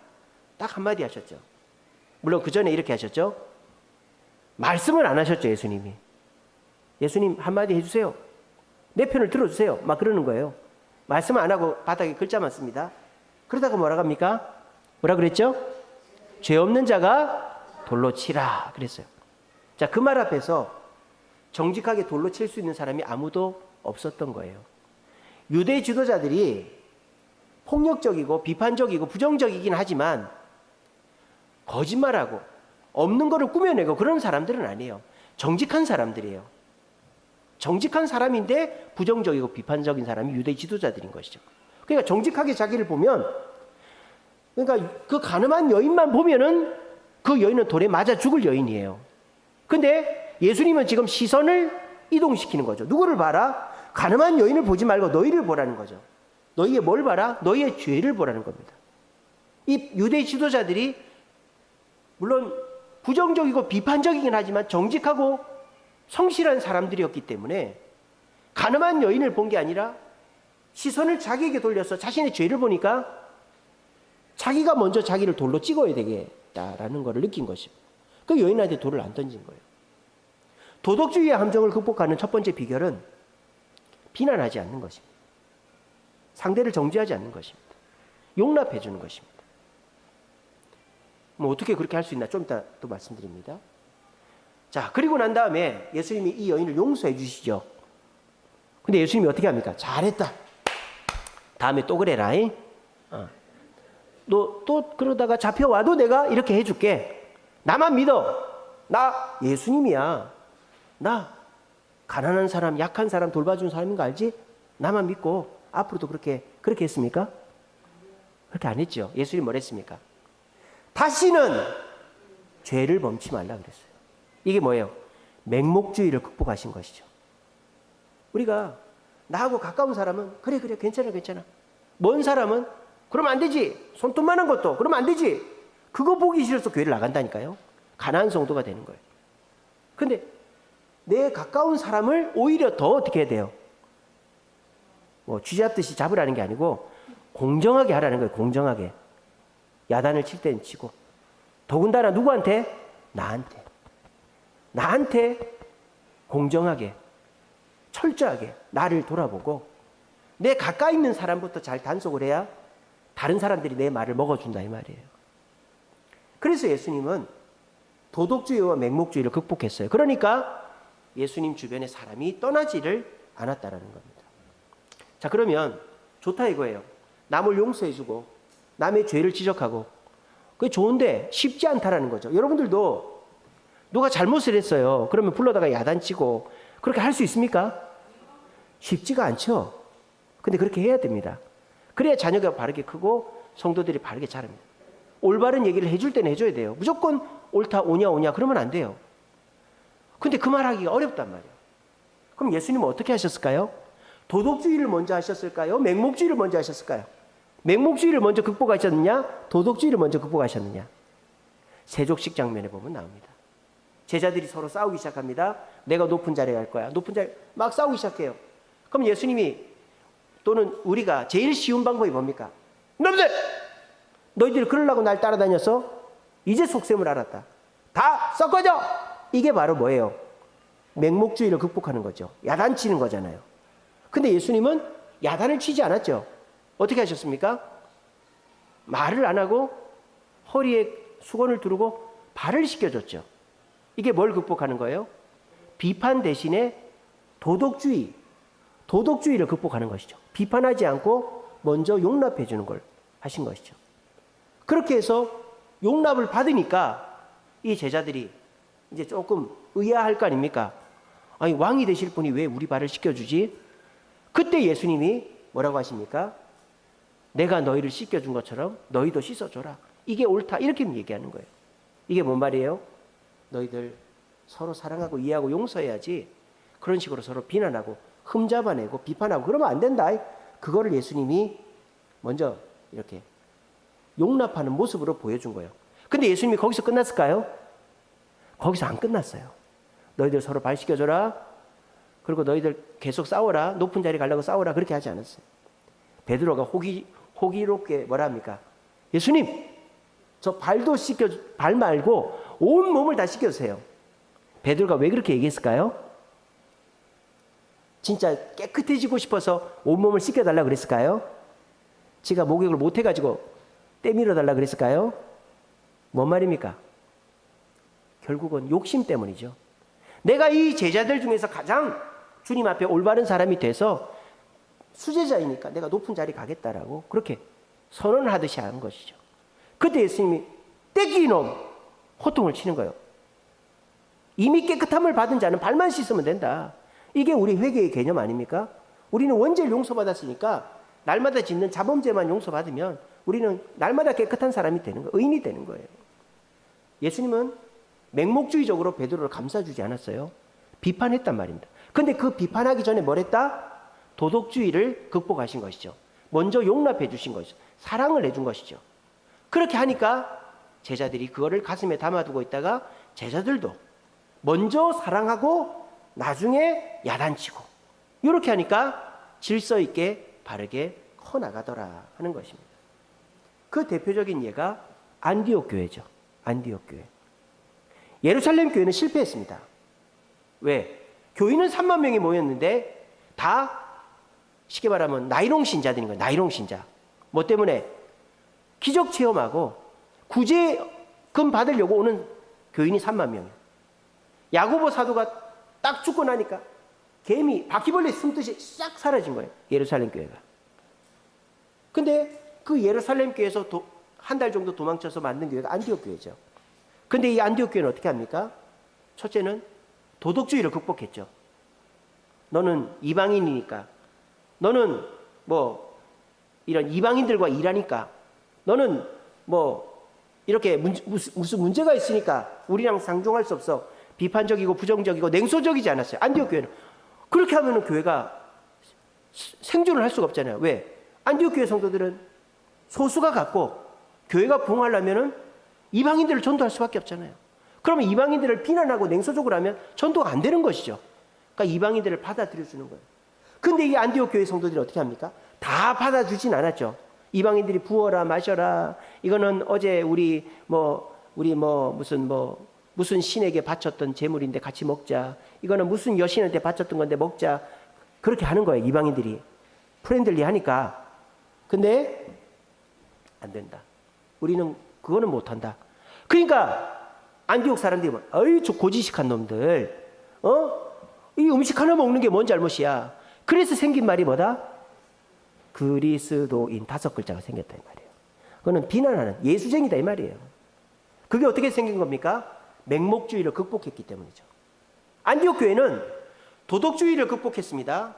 딱 한마디 하셨죠. 물론 그 전에 이렇게 하셨죠. 말씀을 안 하셨죠, 예수님이. 예수님 한마디 해주세요. 내 편을 들어주세요. 막 그러는 거예요. 말씀 안 하고 바닥에 글자만 씁니다. 그러다가 뭐라고 합니까? 뭐라 그랬죠? 죄 없는 자가 돌로 치라 그랬어요. 자, 그 말 앞에서 정직하게 돌로 칠 수 있는 사람이 아무도 없었던 거예요. 유대 지도자들이 폭력적이고 비판적이고 부정적이긴 하지만 거짓말하고 없는 거를 꾸며내고 그런 사람들은 아니에요. 정직한 사람들이에요. 정직한 사람인데 부정적이고 비판적인 사람이 유대 지도자들인 것이죠. 그러니까 정직하게 자기를 보면, 그러니까 그 가늠한 여인만 보면은 그 여인은 돌에 맞아 죽을 여인이에요. 근데 예수님은 지금 시선을 이동시키는 거죠. 누구를 봐라? 가늠한 여인을 보지 말고 너희를 보라는 거죠. 너희의 뭘 봐라? 너희의 죄를 보라는 겁니다. 이 유대 지도자들이 물론 부정적이고 비판적이긴 하지만 정직하고 성실한 사람들이었기 때문에 가늠한 여인을 본 게 아니라 시선을 자기에게 돌려서 자신의 죄를 보니까 자기가 먼저 자기를 돌로 찍어야 되겠다라는 것을 느낀 것입니다. 그 여인한테 돌을 안 던진 거예요. 도덕주의의 함정을 극복하는 첫 번째 비결은 비난하지 않는 것입니다. 상대를 정죄하지 않는 것입니다. 용납해 주는 것입니다. 뭐 어떻게 그렇게 할 수 있나 좀 이따 또 말씀드립니다. 자, 그리고 난 다음에 예수님이 이 여인을 용서해 주시죠. 근데 예수님이 어떻게 합니까? 잘했다. 다음에 또 그래라. 너 또 그러다가 잡혀와도 내가 이렇게 해줄게. 나만 믿어. 나 예수님이야. 나 가난한 사람, 약한 사람 돌봐주는 사람인 거 알지? 나만 믿고 앞으로도 그렇게 했습니까? 그렇게 안 했죠. 예수님이 뭘 했습니까? 다시는 죄를 범치 말라 그랬어요. 이게 뭐예요? 맹목주의를 극복하신 것이죠. 우리가 나하고 가까운 사람은 그래 괜찮아. 먼 사람은 그러면 안 되지. 손톱만한 것도 그러면 안 되지. 그거 보기 싫어서 교회를 나간다니까요. 가난한 성도가 되는 거예요. 근데 내 가까운 사람을 오히려 더 어떻게 해야 돼요? 뭐 쥐잡듯이 잡으라는 게 아니고 공정하게 하라는 거예요. 공정하게. 야단을 칠 때는 치고. 더군다나 누구한테? 나한테 공정하게, 철저하게 나를 돌아보고 내 가까이 있는 사람부터 잘 단속을 해야 다른 사람들이 내 말을 먹어준다 이 말이에요. 그래서 예수님은 도덕주의와 맹목주의를 극복했어요. 그러니까 예수님 주변에 사람이 떠나지를 않았다라는 겁니다. 자, 그러면 좋다 이거예요. 남을 용서해주고 남의 죄를 지적하고 그게 좋은데 쉽지 않다라는 거죠. 여러분들도 누가 잘못을 했어요. 그러면 불러다가 야단치고 그렇게 할 수 있습니까? 쉽지가 않죠. 근데 그렇게 해야 됩니다. 그래야 자녀가 바르게 크고 성도들이 바르게 자랍니다. 올바른 얘기를 해줄 때는 해줘야 돼요. 무조건 옳다 오냐 그러면 안 돼요. 근데 그 말 하기가 어렵단 말이에요. 그럼 예수님은 어떻게 하셨을까요? 도덕주의를 먼저 하셨을까요? 맹목주의를 먼저 하셨을까요? 맹목주의를 먼저 극복하셨느냐? 도덕주의를 먼저 극복하셨느냐? 세족식 장면에 보면 나옵니다. 제자들이 서로 싸우기 시작합니다. 내가 높은 자리에 갈 거야. 높은 자리 막 싸우기 시작해요. 그럼 예수님이 또는 우리가 제일 쉬운 방법이 뭡니까? 너희들이 그러려고 날 따라다녔어? 이제 속셈을 알았다. 다 섞어져! 이게 바로 뭐예요? 맹목주의를 극복하는 거죠. 야단치는 거잖아요. 근데 예수님은 야단을 치지 않았죠. 어떻게 하셨습니까? 말을 안 하고 허리에 수건을 두르고 발을 씻겨줬죠. 이게 뭘 극복하는 거예요? 비판 대신에 도덕주의를 극복하는 것이죠. 비판하지 않고 먼저 용납해 주는 걸 하신 것이죠. 그렇게 해서 용납을 받으니까 이 제자들이 이제 조금 의아할 거 아닙니까? 아니, 왕이 되실 분이 왜 우리 발을 씻겨주지? 그때 예수님이 뭐라고 하십니까? 내가 너희를 씻겨준 것처럼 너희도 씻어줘라. 이게 옳다. 이렇게 얘기하는 거예요. 이게 뭔 말이에요? 너희들 서로 사랑하고 이해하고 용서해야지 그런 식으로 서로 비난하고 흠잡아내고 비판하고 그러면 안 된다. 그거를 예수님이 먼저 이렇게 용납하는 모습으로 보여준 거예요. 근데 예수님이 거기서 끝났을까요? 거기서 안 끝났어요. 너희들 서로 발 씻겨줘라. 그리고 너희들 계속 싸워라. 높은 자리 가려고 싸워라. 그렇게 하지 않았어요. 베드로가 호기롭게 뭐라 합니까? 예수님, 저 발도 발 말고 온 몸을 다 씻겨주세요. 베드로가 왜 그렇게 얘기했을까요? 진짜 깨끗해지고 싶어서 온몸을 씻겨달라고 그랬을까요? 지가 목욕을 못해가지고 때밀어달라고 그랬을까요? 뭔 말입니까? 결국은 욕심 때문이죠. 내가 이 제자들 중에서 가장 주님 앞에 올바른 사람이 돼서 수제자이니까 내가 높은 자리 가겠다라고 그렇게 선언을 하듯이 한 것이죠. 그때 예수님이 떼끼 놈 호통을 치는 거예요. 이미 깨끗함을 받은 자는 발만 씻으면 된다. 이게 우리 회개의 개념 아닙니까? 우리는 원죄를 용서받았으니까 날마다 짓는 자범죄만 용서받으면 우리는 날마다 깨끗한 사람이 되는 거예요. 의인이 되는 거예요. 예수님은 맹목주의적으로 베드로를 감싸주지 않았어요. 비판했단 말입니다. 근데 그 비판하기 전에 뭘 했다? 도덕주의를 극복하신 것이죠. 먼저 용납해 주신 것이죠. 사랑을 해준 것이죠. 그렇게 하니까 제자들이 그거를 가슴에 담아두고 있다가 제자들도 먼저 사랑하고 나중에 야단치고 이렇게 하니까 질서 있게 바르게 커나가더라 하는 것입니다. 그 대표적인 예가 안디옥 교회죠. 안디옥 교회. 예루살렘 교회는 실패했습니다. 왜? 교인은 3만 명이 모였는데 다 쉽게 말하면 나이롱 신자들인 거예요. 나이롱 신자. 뭐 때문에? 기적 체험하고 구제금 받으려고 오는 교인이 3만 명이에요. 야고보 사도가 딱 죽고 나니까 개미, 바퀴벌레 숨듯이 싹 사라진 거예요. 예루살렘 교회가. 근데 그 예루살렘 교회에서 한 달 정도 도망쳐서 만든 교회가 안디옥 교회죠. 근데 이 안디옥 교회는 어떻게 합니까? 첫째는 도덕주의를 극복했죠. 너는 이방인이니까, 너는 뭐 이런 이방인들과 일하니까, 너는 뭐 이렇게 무슨 문제가 있으니까 우리랑 상종할 수 없어. 비판적이고 부정적이고 냉소적이지 않았어요. 안디옥 교회는. 그렇게 하면 교회가 생존을 할 수가 없잖아요. 왜? 안디옥 교회 성도들은 소수가 갖고 교회가 부흥하려면 이방인들을 전도할 수밖에 없잖아요. 그러면 이방인들을 비난하고 냉소적으로 하면 전도가 안 되는 것이죠. 그러니까 이방인들을 받아들여주는 거예요. 근데 이 안디옥 교회 성도들이 어떻게 합니까? 다 받아주진 않았죠. 이방인들이 부어라 마셔라. 이거는 어제 우리 무슨 신에게 바쳤던 제물인데 같이 먹자. 이거는 무슨 여신한테 바쳤던 건데 먹자. 그렇게 하는 거예요. 이방인들이. 프렌들리 하니까. 근데 안 된다. 우리는 그거는 못한다. 그러니까 안디옥 사람들이 어이 저 고지식한 놈들. 이 음식 하나 먹는 게 뭔 잘못이야. 그래서 생긴 말이 뭐다? 그리스도인 5글자가 생겼다 이 말이에요. 그거는 비난하는 예수쟁이다 이 말이에요. 그게 어떻게 생긴 겁니까? 맹목주의를 극복했기 때문이죠. 안디옥 교회는 도덕주의를 극복했습니다.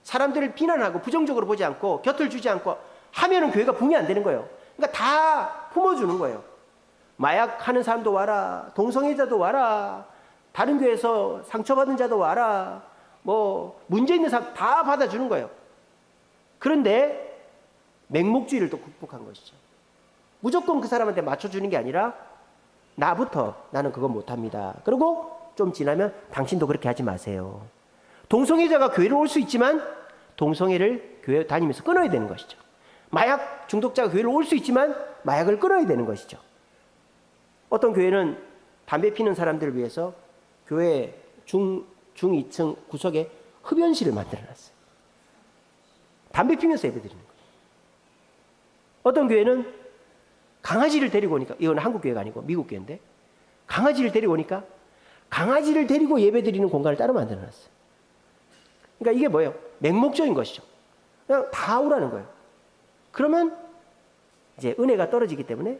사람들을 비난하고 부정적으로 보지 않고 곁을 주지 않고 하면은 교회가 붕이 안 되는 거예요. 그러니까 다 품어주는 거예요. 마약하는 사람도 와라. 동성애자도 와라. 다른 교회에서 상처받은 자도 와라. 뭐 문제 있는 사람 다 받아주는 거예요. 그런데 맹목주의를 또 극복한 것이죠. 무조건 그 사람한테 맞춰주는 게 아니라 나부터 나는 그거 못합니다. 그리고 좀 지나면 당신도 그렇게 하지 마세요. 동성애자가 교회를 올 수 있지만 동성애를 교회 다니면서 끊어야 되는 것이죠. 마약 중독자가 교회를 올 수 있지만 마약을 끊어야 되는 것이죠. 어떤 교회는 담배 피는 사람들을 위해서 교회 중2층 구석에 흡연실을 만들어놨어요. 담배 피면서 예배드리는 거예요. 어떤 교회는 강아지를 데리고 오니까, 이건 한국 교회가 아니고 미국 교회인데, 강아지를 데리고 오니까 강아지를 데리고 예배드리는 공간을 따로 만들어놨어요. 그러니까 이게 뭐예요? 맹목적인 것이죠. 그냥 다 오라는 거예요. 그러면 이제 은혜가 떨어지기 때문에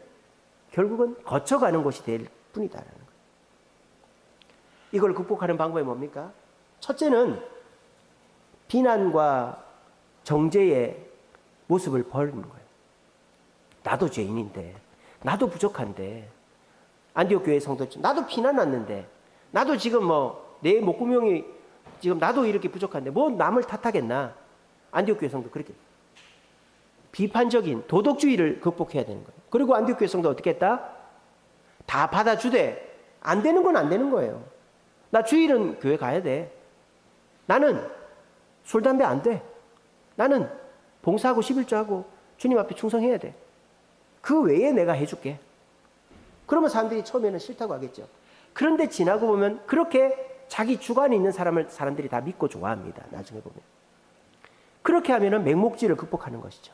결국은 거쳐가는 곳이 될 뿐이다라는 거예요. 이걸 극복하는 방법이 뭡니까? 첫째는 비난과 정죄의 모습을 버리는 거예요. 나도 죄인인데, 나도 부족한데, 안디옥 교회 성도들, 나도 피난 왔는데, 나도 지금 내 목구멍이 지금 나도 이렇게 부족한데, 뭐 남을 탓하겠나? 안디옥 교회 성도 그렇게 비판적인 도덕주의를 극복해야 되는 거예요. 그리고 안디옥 교회 성도 어떻게 했다? 다 받아주되, 안 되는 건 안 되는 거예요. 나 주일은 교회 가야 돼. 나는 술, 담배 안 돼. 나는 봉사하고 11조하고 주님 앞에 충성해야 돼. 그 외에 내가 해줄게. 그러면 사람들이 처음에는 싫다고 하겠죠. 그런데 지나고 보면 그렇게 자기 주관이 있는 사람들이 다 믿고 좋아합니다. 나중에 보면. 그렇게 하면은 맹목지를 극복하는 것이죠.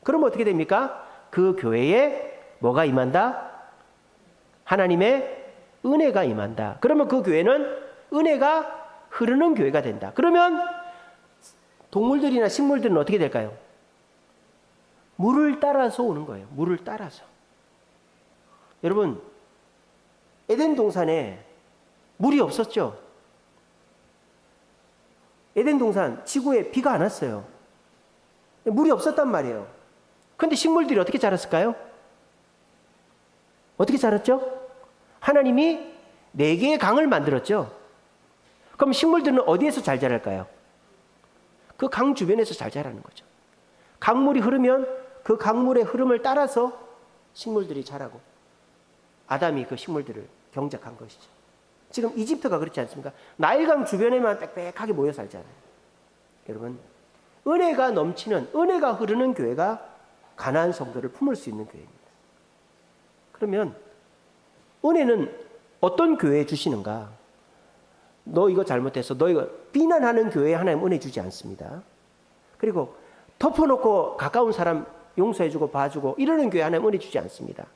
그러면 어떻게 됩니까? 그 교회에 뭐가 임한다? 하나님의 은혜가 임한다. 그러면 그 교회는 은혜가 흐르는 교회가 된다. 그러면 동물들이나 식물들은 어떻게 될까요? 물을 따라서 오는 거예요. 물을 따라서. 여러분, 에덴 동산에 물이 없었죠? 에덴 동산 지구에 비가 안 왔어요. 물이 없었단 말이에요. 그런데 식물들이 어떻게 자랐을까요? 어떻게 자랐죠? 하나님이 4개의 강을 만들었죠. 그럼 식물들은 어디에서 잘 자랄까요? 그 강 주변에서 잘 자라는 거죠. 강물이 흐르면 그 강물의 흐름을 따라서 식물들이 자라고 아담이 그 식물들을 경작한 것이죠. 지금 이집트가 그렇지 않습니까? 나일강 주변에만 빽빽하게 모여 살잖아요. 여러분, 은혜가 넘치는, 은혜가 흐르는 교회가 가나안 성도를 품을 수 있는 교회입니다. 그러면 은혜는 어떤 교회에 주시는가? 너 이거 잘못했어. 너 이거 비난하는 교회에 하나님 은혜 주지 않습니다. 그리고 덮어놓고 가까운 사람 용서해주고 봐주고 이러는 교회 하나님 은혜 주지 않습니다.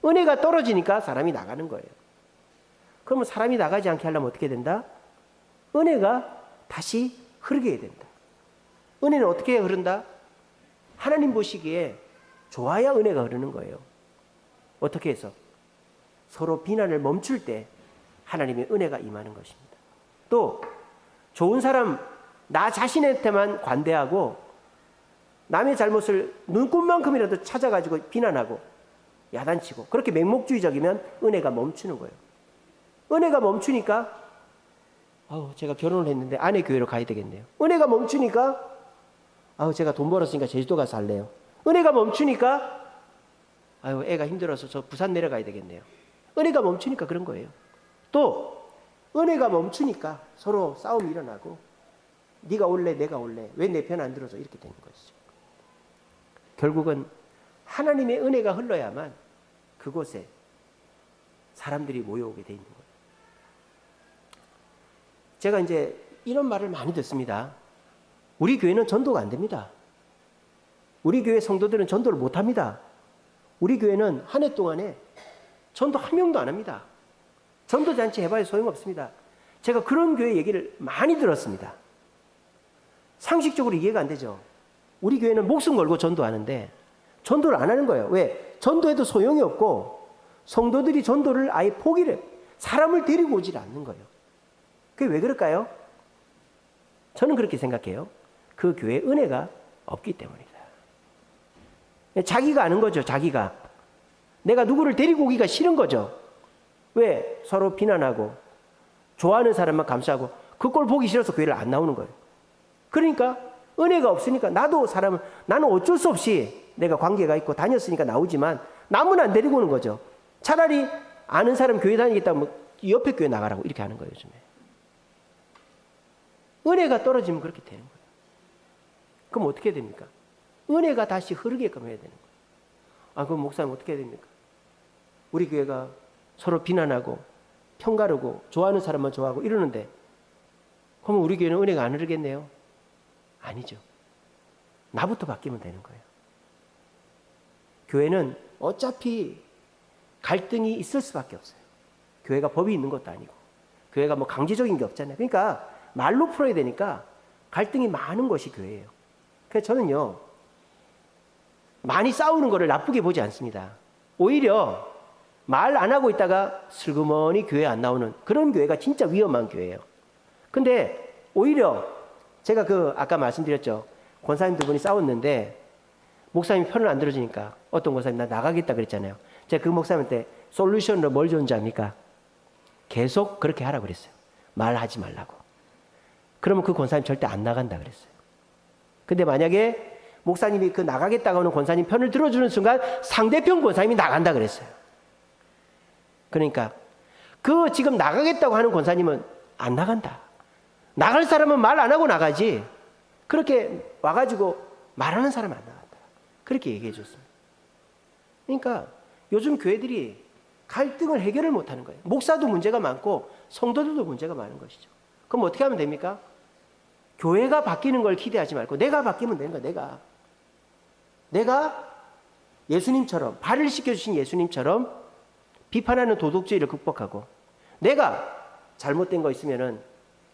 은혜가 떨어지니까 사람이 나가는 거예요. 그러면 사람이 나가지 않게 하려면 어떻게 된다? 은혜가 다시 흐르게 해야 된다. 은혜는 어떻게 흐른다? 하나님 보시기에 좋아야 은혜가 흐르는 거예요. 어떻게 해서? 서로 비난을 멈출 때 하나님의 은혜가 임하는 것입니다. 또 좋은 사람, 나 자신한테만 관대하고 남의 잘못을 눈꽃만큼이라도 찾아가지고 비난하고 야단치고 그렇게 맹목주의적이면 은혜가 멈추는 거예요. 은혜가 멈추니까 제가 결혼을 했는데 아내 교회로 가야 되겠네요. 은혜가 멈추니까 제가 돈 벌었으니까 제주도 가서 살래요. 은혜가 멈추니까 애가 힘들어서 저 부산 내려가야 되겠네요. 은혜가 멈추니까 그런 거예요. 또 은혜가 멈추니까 서로 싸움이 일어나고 네가 올래 내가 올래 왜 내 편 안 들어줘 이렇게 되는 것이죠. 결국은 하나님의 은혜가 흘러야만 그곳에 사람들이 모여오게 돼 있는 거예요. 제가 이제 이런 말을 많이 듣습니다. 우리 교회는 전도가 안 됩니다. 우리 교회 성도들은 전도를 못 합니다. 우리 교회는 한 해 동안에 전도 한 명도 안 합니다. 전도잔치 해봐야 소용없습니다. 제가 그런 교회 얘기를 많이 들었습니다. 상식적으로 이해가 안 되죠. 우리 교회는 목숨 걸고 전도하는데 전도를 안 하는 거예요. 왜? 전도해도 소용이 없고 성도들이 전도를 아예 포기를 해요. 사람을 데리고 오질 않는 거예요. 그게 왜 그럴까요? 저는 그렇게 생각해요. 그 교회에 은혜가 없기 때문이다. 자기가 아는 거죠. 자기가. 내가 누구를 데리고 오기가 싫은 거죠. 왜? 서로 비난하고 좋아하는 사람만 감싸고 그 꼴 보기 싫어서 교회를 안 나오는 거예요. 그러니까 은혜가 없으니까 나는 어쩔 수 없이 내가 관계가 있고 다녔으니까 나오지만 남은 안 데리고 오는 거죠. 차라리 아는 사람 교회 다니겠다고 뭐 옆에 교회 나가라고 이렇게 하는 거예요, 요즘에. 은혜가 떨어지면 그렇게 되는 거예요. 그럼 어떻게 됩니까? 은혜가 다시 흐르게끔 해야 되는 거예요. 아, 그럼 목사님 어떻게 해야 됩니까? 우리 교회가 서로 비난하고 평가르고 좋아하는 사람만 좋아하고 이러는데 그러면 우리 교회는 은혜가 안 흐르겠네요? 아니죠. 나부터 바뀌면 되는 거예요. 교회는 어차피 갈등이 있을 수밖에 없어요. 교회가 법이 있는 것도 아니고 교회가 뭐 강제적인 게 없잖아요. 그러니까 말로 풀어야 되니까 갈등이 많은 것이 교회예요. 그래서 저는요, 많이 싸우는 거를 나쁘게 보지 않습니다. 오히려 말 안 하고 있다가 슬그머니 교회 안 나오는 그런 교회가 진짜 위험한 교회예요. 근데 오히려 제가 아까 말씀드렸죠. 권사님 두 분이 싸웠는데 목사님이 편을 안 들어주니까 어떤 권사님 나 나가겠다 그랬잖아요. 제가 그 목사님한테 솔루션으로 뭘 좋은지 압니까? 계속 그렇게 하라고 그랬어요. 말하지 말라고. 그러면 그 권사님 절대 안 나간다 그랬어요. 근데 만약에 목사님이 그 나가겠다고 하는 권사님 편을 들어주는 순간 상대편 권사님이 나간다 그랬어요. 그러니까 그 지금 나가겠다고 하는 권사님은 안 나간다. 나갈 사람은 말 안 하고 나가지. 그렇게 와가지고 말하는 사람은 안 나간다. 그렇게 얘기해 줬습니다. 그러니까 요즘 교회들이 갈등을 해결을 못하는 거예요. 목사도 문제가 많고 성도들도 문제가 많은 것이죠. 그럼 어떻게 하면 됩니까? 교회가 바뀌는 걸 기대하지 말고 내가 바뀌면 되는 거야. 내가 예수님처럼 발을 씻겨주신 예수님처럼 비판하는 도덕주의를 극복하고 내가 잘못된 거 있으면은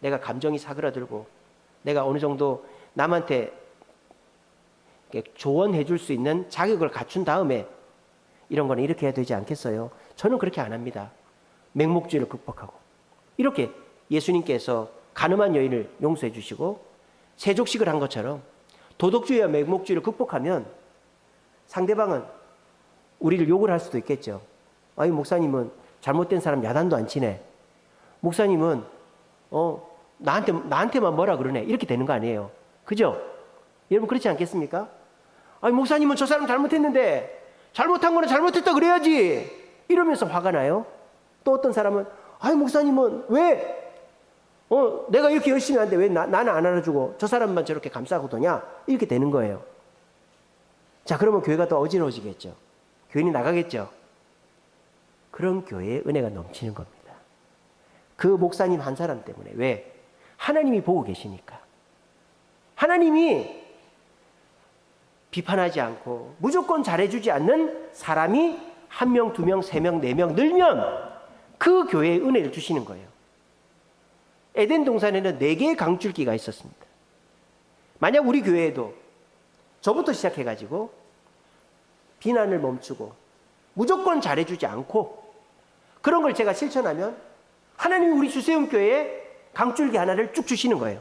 내가 감정이 사그라들고 내가 어느 정도 남한테 조언해 줄 수 있는 자격을 갖춘 다음에 이런 거는 이렇게 해야 되지 않겠어요? 저는 그렇게 안 합니다. 맹목주의를 극복하고 이렇게 예수님께서 가늠한 여인을 용서해 주시고 세족식을 한 것처럼 도덕주의와 맹목주의를 극복하면 상대방은 우리를 욕을 할 수도 있겠죠. 아니 목사님은 잘못된 사람 야단도 안 치네. 목사님은 나한테만 뭐라 그러네. 이렇게 되는 거 아니에요. 그죠? 여러분 그렇지 않겠습니까? 아니 목사님은 저 사람 잘못했는데 잘못한 거는 잘못했다 그래야지. 이러면서 화가 나요. 또 어떤 사람은 아니 목사님은 왜 내가 이렇게 열심히 하는데 왜 나는 안 알아주고 저 사람만 저렇게 감싸고 도냐? 이렇게 되는 거예요. 자, 그러면 교회가 더 어지러워지겠죠. 교인이 나가겠죠. 그런 교회에 은혜가 넘치는 겁니다. 그 목사님 한 사람 때문에. 왜? 하나님이 보고 계시니까. 하나님이 비판하지 않고 무조건 잘해주지 않는 사람이 1명, 2명, 3명, 4명 늘면 그 교회에 은혜를 주시는 거예요. 에덴 동산에는 4개의 강줄기가 있었습니다. 만약 우리 교회에도 저부터 시작해가지고 비난을 멈추고 무조건 잘해주지 않고 그런 걸 제가 실천하면 하나님이 우리 주세움교회에 강줄기 하나를 쭉 주시는 거예요.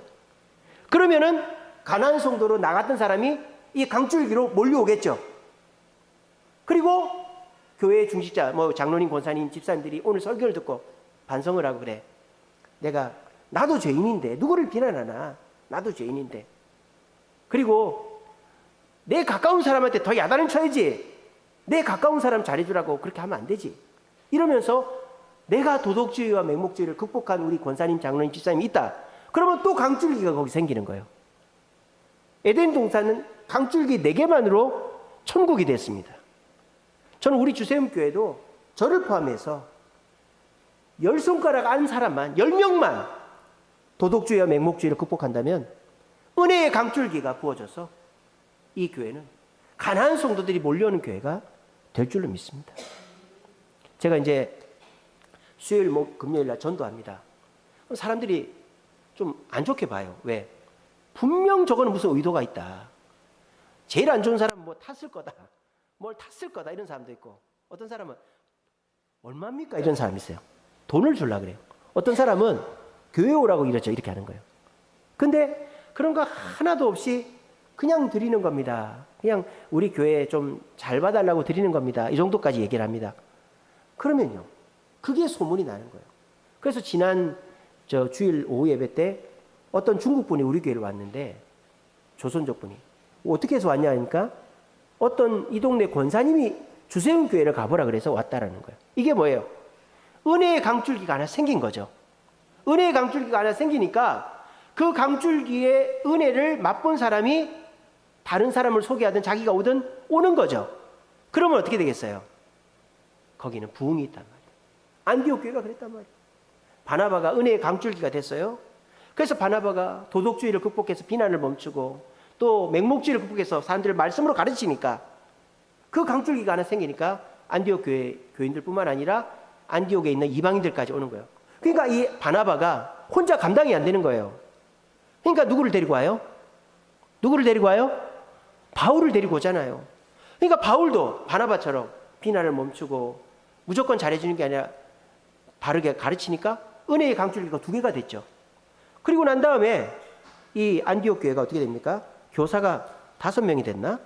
그러면은 가나안 성도로 나갔던 사람이 이 강줄기로 몰려오겠죠. 그리고 교회의 중직자, 장로님, 권사님, 집사님들이 오늘 설교를 듣고 반성을 하고 그래. 나도 죄인인데 누구를 비난하나? 나도 죄인인데. 그리고 내 가까운 사람한테 더 야단을 쳐야지. 내 가까운 사람 잘해주라고 그렇게 하면 안 되지. 이러면서 내가 도덕주의와 맹목주의를 극복한 우리 권사님, 장로님, 집사님이 있다. 그러면 또 강줄기가 거기 생기는 거예요. 에덴 동산은 강줄기 4개만으로 천국이 됐습니다. 저는 우리 주세움교회도 저를 포함해서 10손가락 안 사람만, 10명만 도덕주의와 맹목주의를 극복한다면 은혜의 강줄기가 부어져서 이 교회는 가난한 성도들이 몰려오는 교회가 될 줄로 믿습니다. 제가 이제 수요일, 금요일 날 전도합니다. 사람들이 좀 안 좋게 봐요. 왜? 분명 저거는 무슨 의도가 있다. 제일 안 좋은 사람은 뭐 탔을 거다. 뭘 탔을 거다. 이런 사람도 있고 어떤 사람은 얼마입니까? 이런 사람이 있어요. 돈을 주려고 그래요. 어떤 사람은 교회 오라고 이렇게 하는 거예요. 근데 그런 거 하나도 없이 그냥 드리는 겁니다. 그냥 우리 교회에 좀 잘 봐달라고 드리는 겁니다. 이 정도까지 얘기를 합니다. 그러면요. 그게 소문이 나는 거예요. 그래서 지난 주일 오후 예배 때 어떤 중국 분이 우리 교회를 왔는데 조선족 분이 어떻게 해서 왔냐 하니까 어떤 이 동네 권사님이 주세움 교회를 가보라 그래서 왔다라는 거예요. 이게 뭐예요? 은혜의 강줄기가 하나 생긴 거죠. 은혜의 강줄기가 하나 생기니까 그 강줄기의 은혜를 맛본 사람이 다른 사람을 소개하든 자기가 오든 오는 거죠. 그러면 어떻게 되겠어요? 거기는 부흥이 있단 말이에요. 안디옥 교회가 그랬단 말이에요. 바나바가 은혜의 강줄기가 됐어요. 그래서 바나바가 도덕주의를 극복해서 비난을 멈추고 또 맹목주의를 극복해서 사람들을 말씀으로 가르치니까 그 강줄기가 하나 생기니까 안디옥 교회 교인들뿐만 아니라 안디옥에 있는 이방인들까지 오는 거예요. 그러니까 이 바나바가 혼자 감당이 안 되는 거예요. 그러니까 누구를 데리고 와요? 누구를 데리고 와요? 바울을 데리고 오잖아요. 그러니까 바울도 바나바처럼 비난을 멈추고 무조건 잘해주는 게 아니라 바르게 가르치니까 은혜의 강줄기가 2개가 됐죠. 그리고 난 다음에 이 안디옥 교회가 어떻게 됩니까? 교사가 5명이 됐나?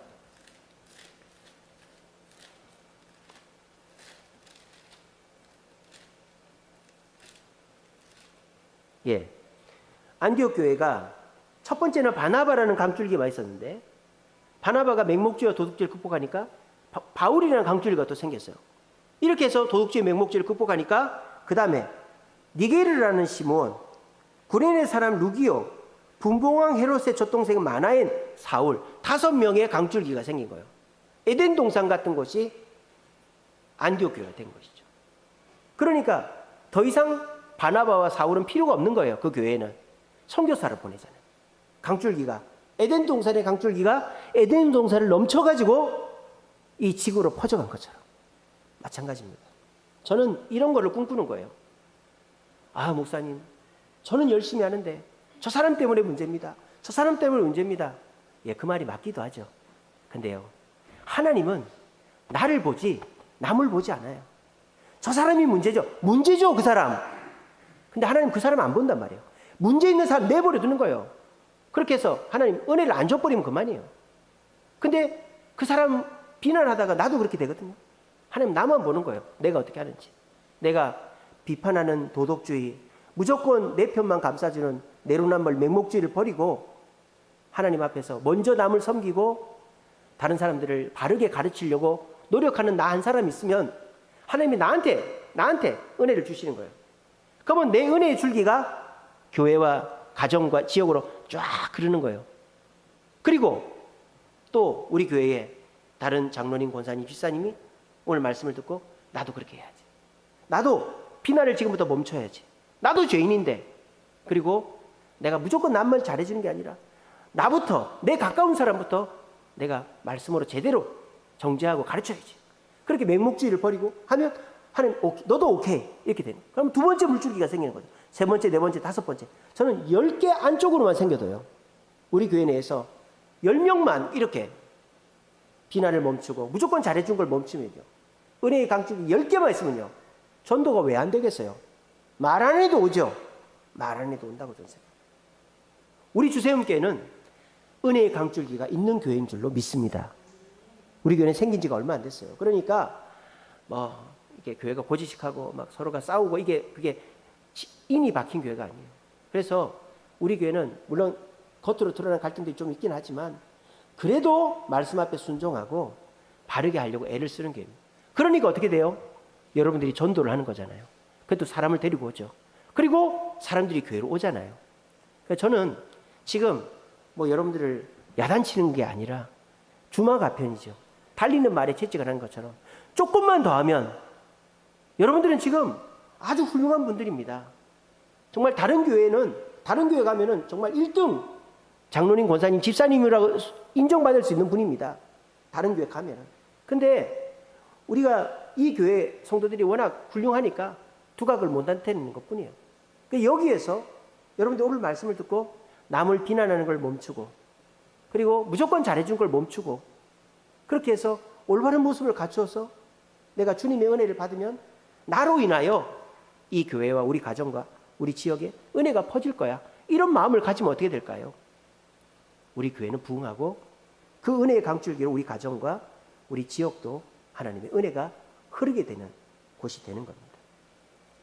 예. 안디옥 교회가 첫 번째는 바나바라는 강줄기가 있었는데 바나바가 맹목주의와 도덕주의를 극복하니까 바울이라는 강줄기가 또 생겼어요. 이렇게 해서 도덕주의 맹목주의를 극복하니까 그 다음에 니게르라는 시몬, 구레네 사람 루기오, 분봉왕 헤롯의 젖동생 마나엔, 사울 5명의 강줄기가 생긴 거예요. 에덴 동산 같은 곳이 안디옥 교회가 된 것이죠. 그러니까 더 이상 바나바와 사울은 필요가 없는 거예요. 그 교회는 선교사를 보내잖아요. 강줄기가 에덴 동산의 강줄기가 에덴 동산을 넘쳐가지고 이 지구로 퍼져간 것처럼 마찬가지입니다. 저는 이런 거를 꿈꾸는 거예요. 아, 목사님, 저는 열심히 하는데 저 사람 때문에 문제입니다. 저 사람 때문에 문제입니다. 예, 그 말이 맞기도 하죠. 근데요, 하나님은 나를 보지 남을 보지 않아요. 저 사람이 문제죠, 그 사람. 근데 하나님 그 사람 안 본단 말이에요. 문제 있는 사람 내버려 두는 거예요. 그렇게 해서 하나님 은혜를 안 줘버리면 그만이에요. 근데 그 사람 비난하다가 나도 그렇게 되거든요. 하나님 나만 보는 거예요. 내가 어떻게 하는지. 내가 비판하는 도덕주의, 무조건 내 편만 감싸주는 내로남불 맹목주의를 버리고 하나님 앞에서 먼저 남을 섬기고 다른 사람들을 바르게 가르치려고 노력하는 나 한 사람 있으면 하나님이 나한테 은혜를 주시는 거예요. 그러면 내 은혜의 줄기가 교회와 가정과 지역으로 쫙 흐르는 거예요. 그리고 또 우리 교회에 다른 장로님, 권사님, 집사님이 오늘 말씀을 듣고 나도 그렇게 해야지. 나도 비난을 지금부터 멈춰야지. 나도 죄인인데. 그리고 내가 무조건 남만 잘해주는 게 아니라 나부터, 내 가까운 사람부터 내가 말씀으로 제대로 정죄하고 가르쳐야지. 그렇게 맹목주의를 버리고 하면 하나님 너도 오케이 이렇게 되는. 그럼 2번째 물줄기가 생기는 거죠. 3번째, 4번째, 5번째. 저는 10개 안쪽으로만 생겨도요. 우리 교회 내에서 10명만 이렇게 비난을 멈추고 무조건 잘해준 걸 멈추면요. 은혜의 강줄기 10개만 있으면요. 전도가 왜 안 되겠어요? 말 안 해도 오죠. 말 안 해도 온다고 저는 생각해요. 우리 주세움교회는 은혜의 강줄기가 있는 교회인 줄로 믿습니다. 우리 교회는 생긴 지가 얼마 안 됐어요. 그러니까 이게 교회가 고지식하고 막 서로가 싸우고 그게 인이 박힌 교회가 아니에요. 그래서 우리 교회는 물론 겉으로 드러난 갈등들이 좀 있긴 하지만 그래도 말씀 앞에 순종하고 바르게 하려고 애를 쓰는 교회입니다. 그러니까 어떻게 돼요? 여러분들이 전도를 하는 거잖아요. 그래도 사람을 데리고 오죠. 그리고 사람들이 교회로 오잖아요. 그래서 저는 지금 여러분들을 야단치는 게 아니라 주마가편이죠. 달리는 말에 채찍을 하는 것처럼 조금만 더 하면 여러분들은 지금 아주 훌륭한 분들입니다. 정말 다른 교회 가면은 정말 1등 장로님, 권사님, 집사님이라고 인정받을 수 있는 분입니다. 다른 교회 가면은. 근데 우리가 이 교회 성도들이 워낙 훌륭하니까 두각을 못 나타내는 것 뿐이에요. 그러니까 여기에서 여러분들 오늘 말씀을 듣고 남을 비난하는 걸 멈추고 그리고 무조건 잘해준 걸 멈추고 그렇게 해서 올바른 모습을 갖추어서 내가 주님의 은혜를 받으면 나로 인하여 이 교회와 우리 가정과 우리 지역에 은혜가 퍼질 거야. 이런 마음을 가지면 어떻게 될까요? 우리 교회는 부흥하고 그 은혜의 강줄기로 우리 가정과 우리 지역도 하나님의 은혜가 흐르게 되는 곳이 되는 겁니다.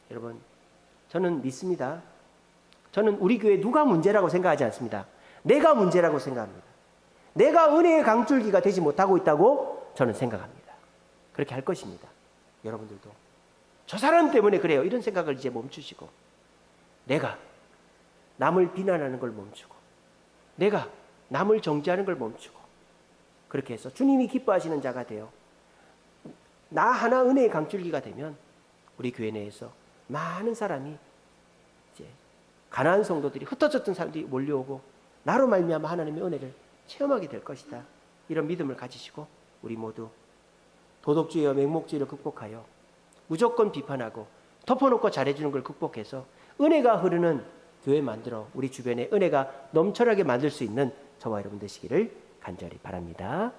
여러분, 저는 믿습니다. 저는 우리 교회 누가 문제라고 생각하지 않습니다. 내가 문제라고 생각합니다. 내가 은혜의 강줄기가 되지 못하고 있다고 저는 생각합니다. 그렇게 할 것입니다. 여러분들도 저 사람 때문에 그래요. 이런 생각을 이제 멈추시고, 내가 남을 비난하는 걸 멈추고, 내가 남을 정죄하는 걸 멈추고, 그렇게 해서 주님이 기뻐하시는 자가 돼요. 나 하나 은혜의 강줄기가 되면 우리 교회 내에서 많은 사람이, 이제 가난한 성도들이, 흩어졌던 사람들이 몰려오고 나로 말미암아 하나님의 은혜를 체험하게 될 것이다. 이런 믿음을 가지시고 우리 모두 도덕주의와 맹목주의를 극복하여 무조건 비판하고 덮어놓고 잘해주는 걸 극복해서 은혜가 흐르는 교회 만들어 우리 주변에 은혜가 넘쳐나게 만들 수 있는 저와 여러분 되시기를 간절히 바랍니다.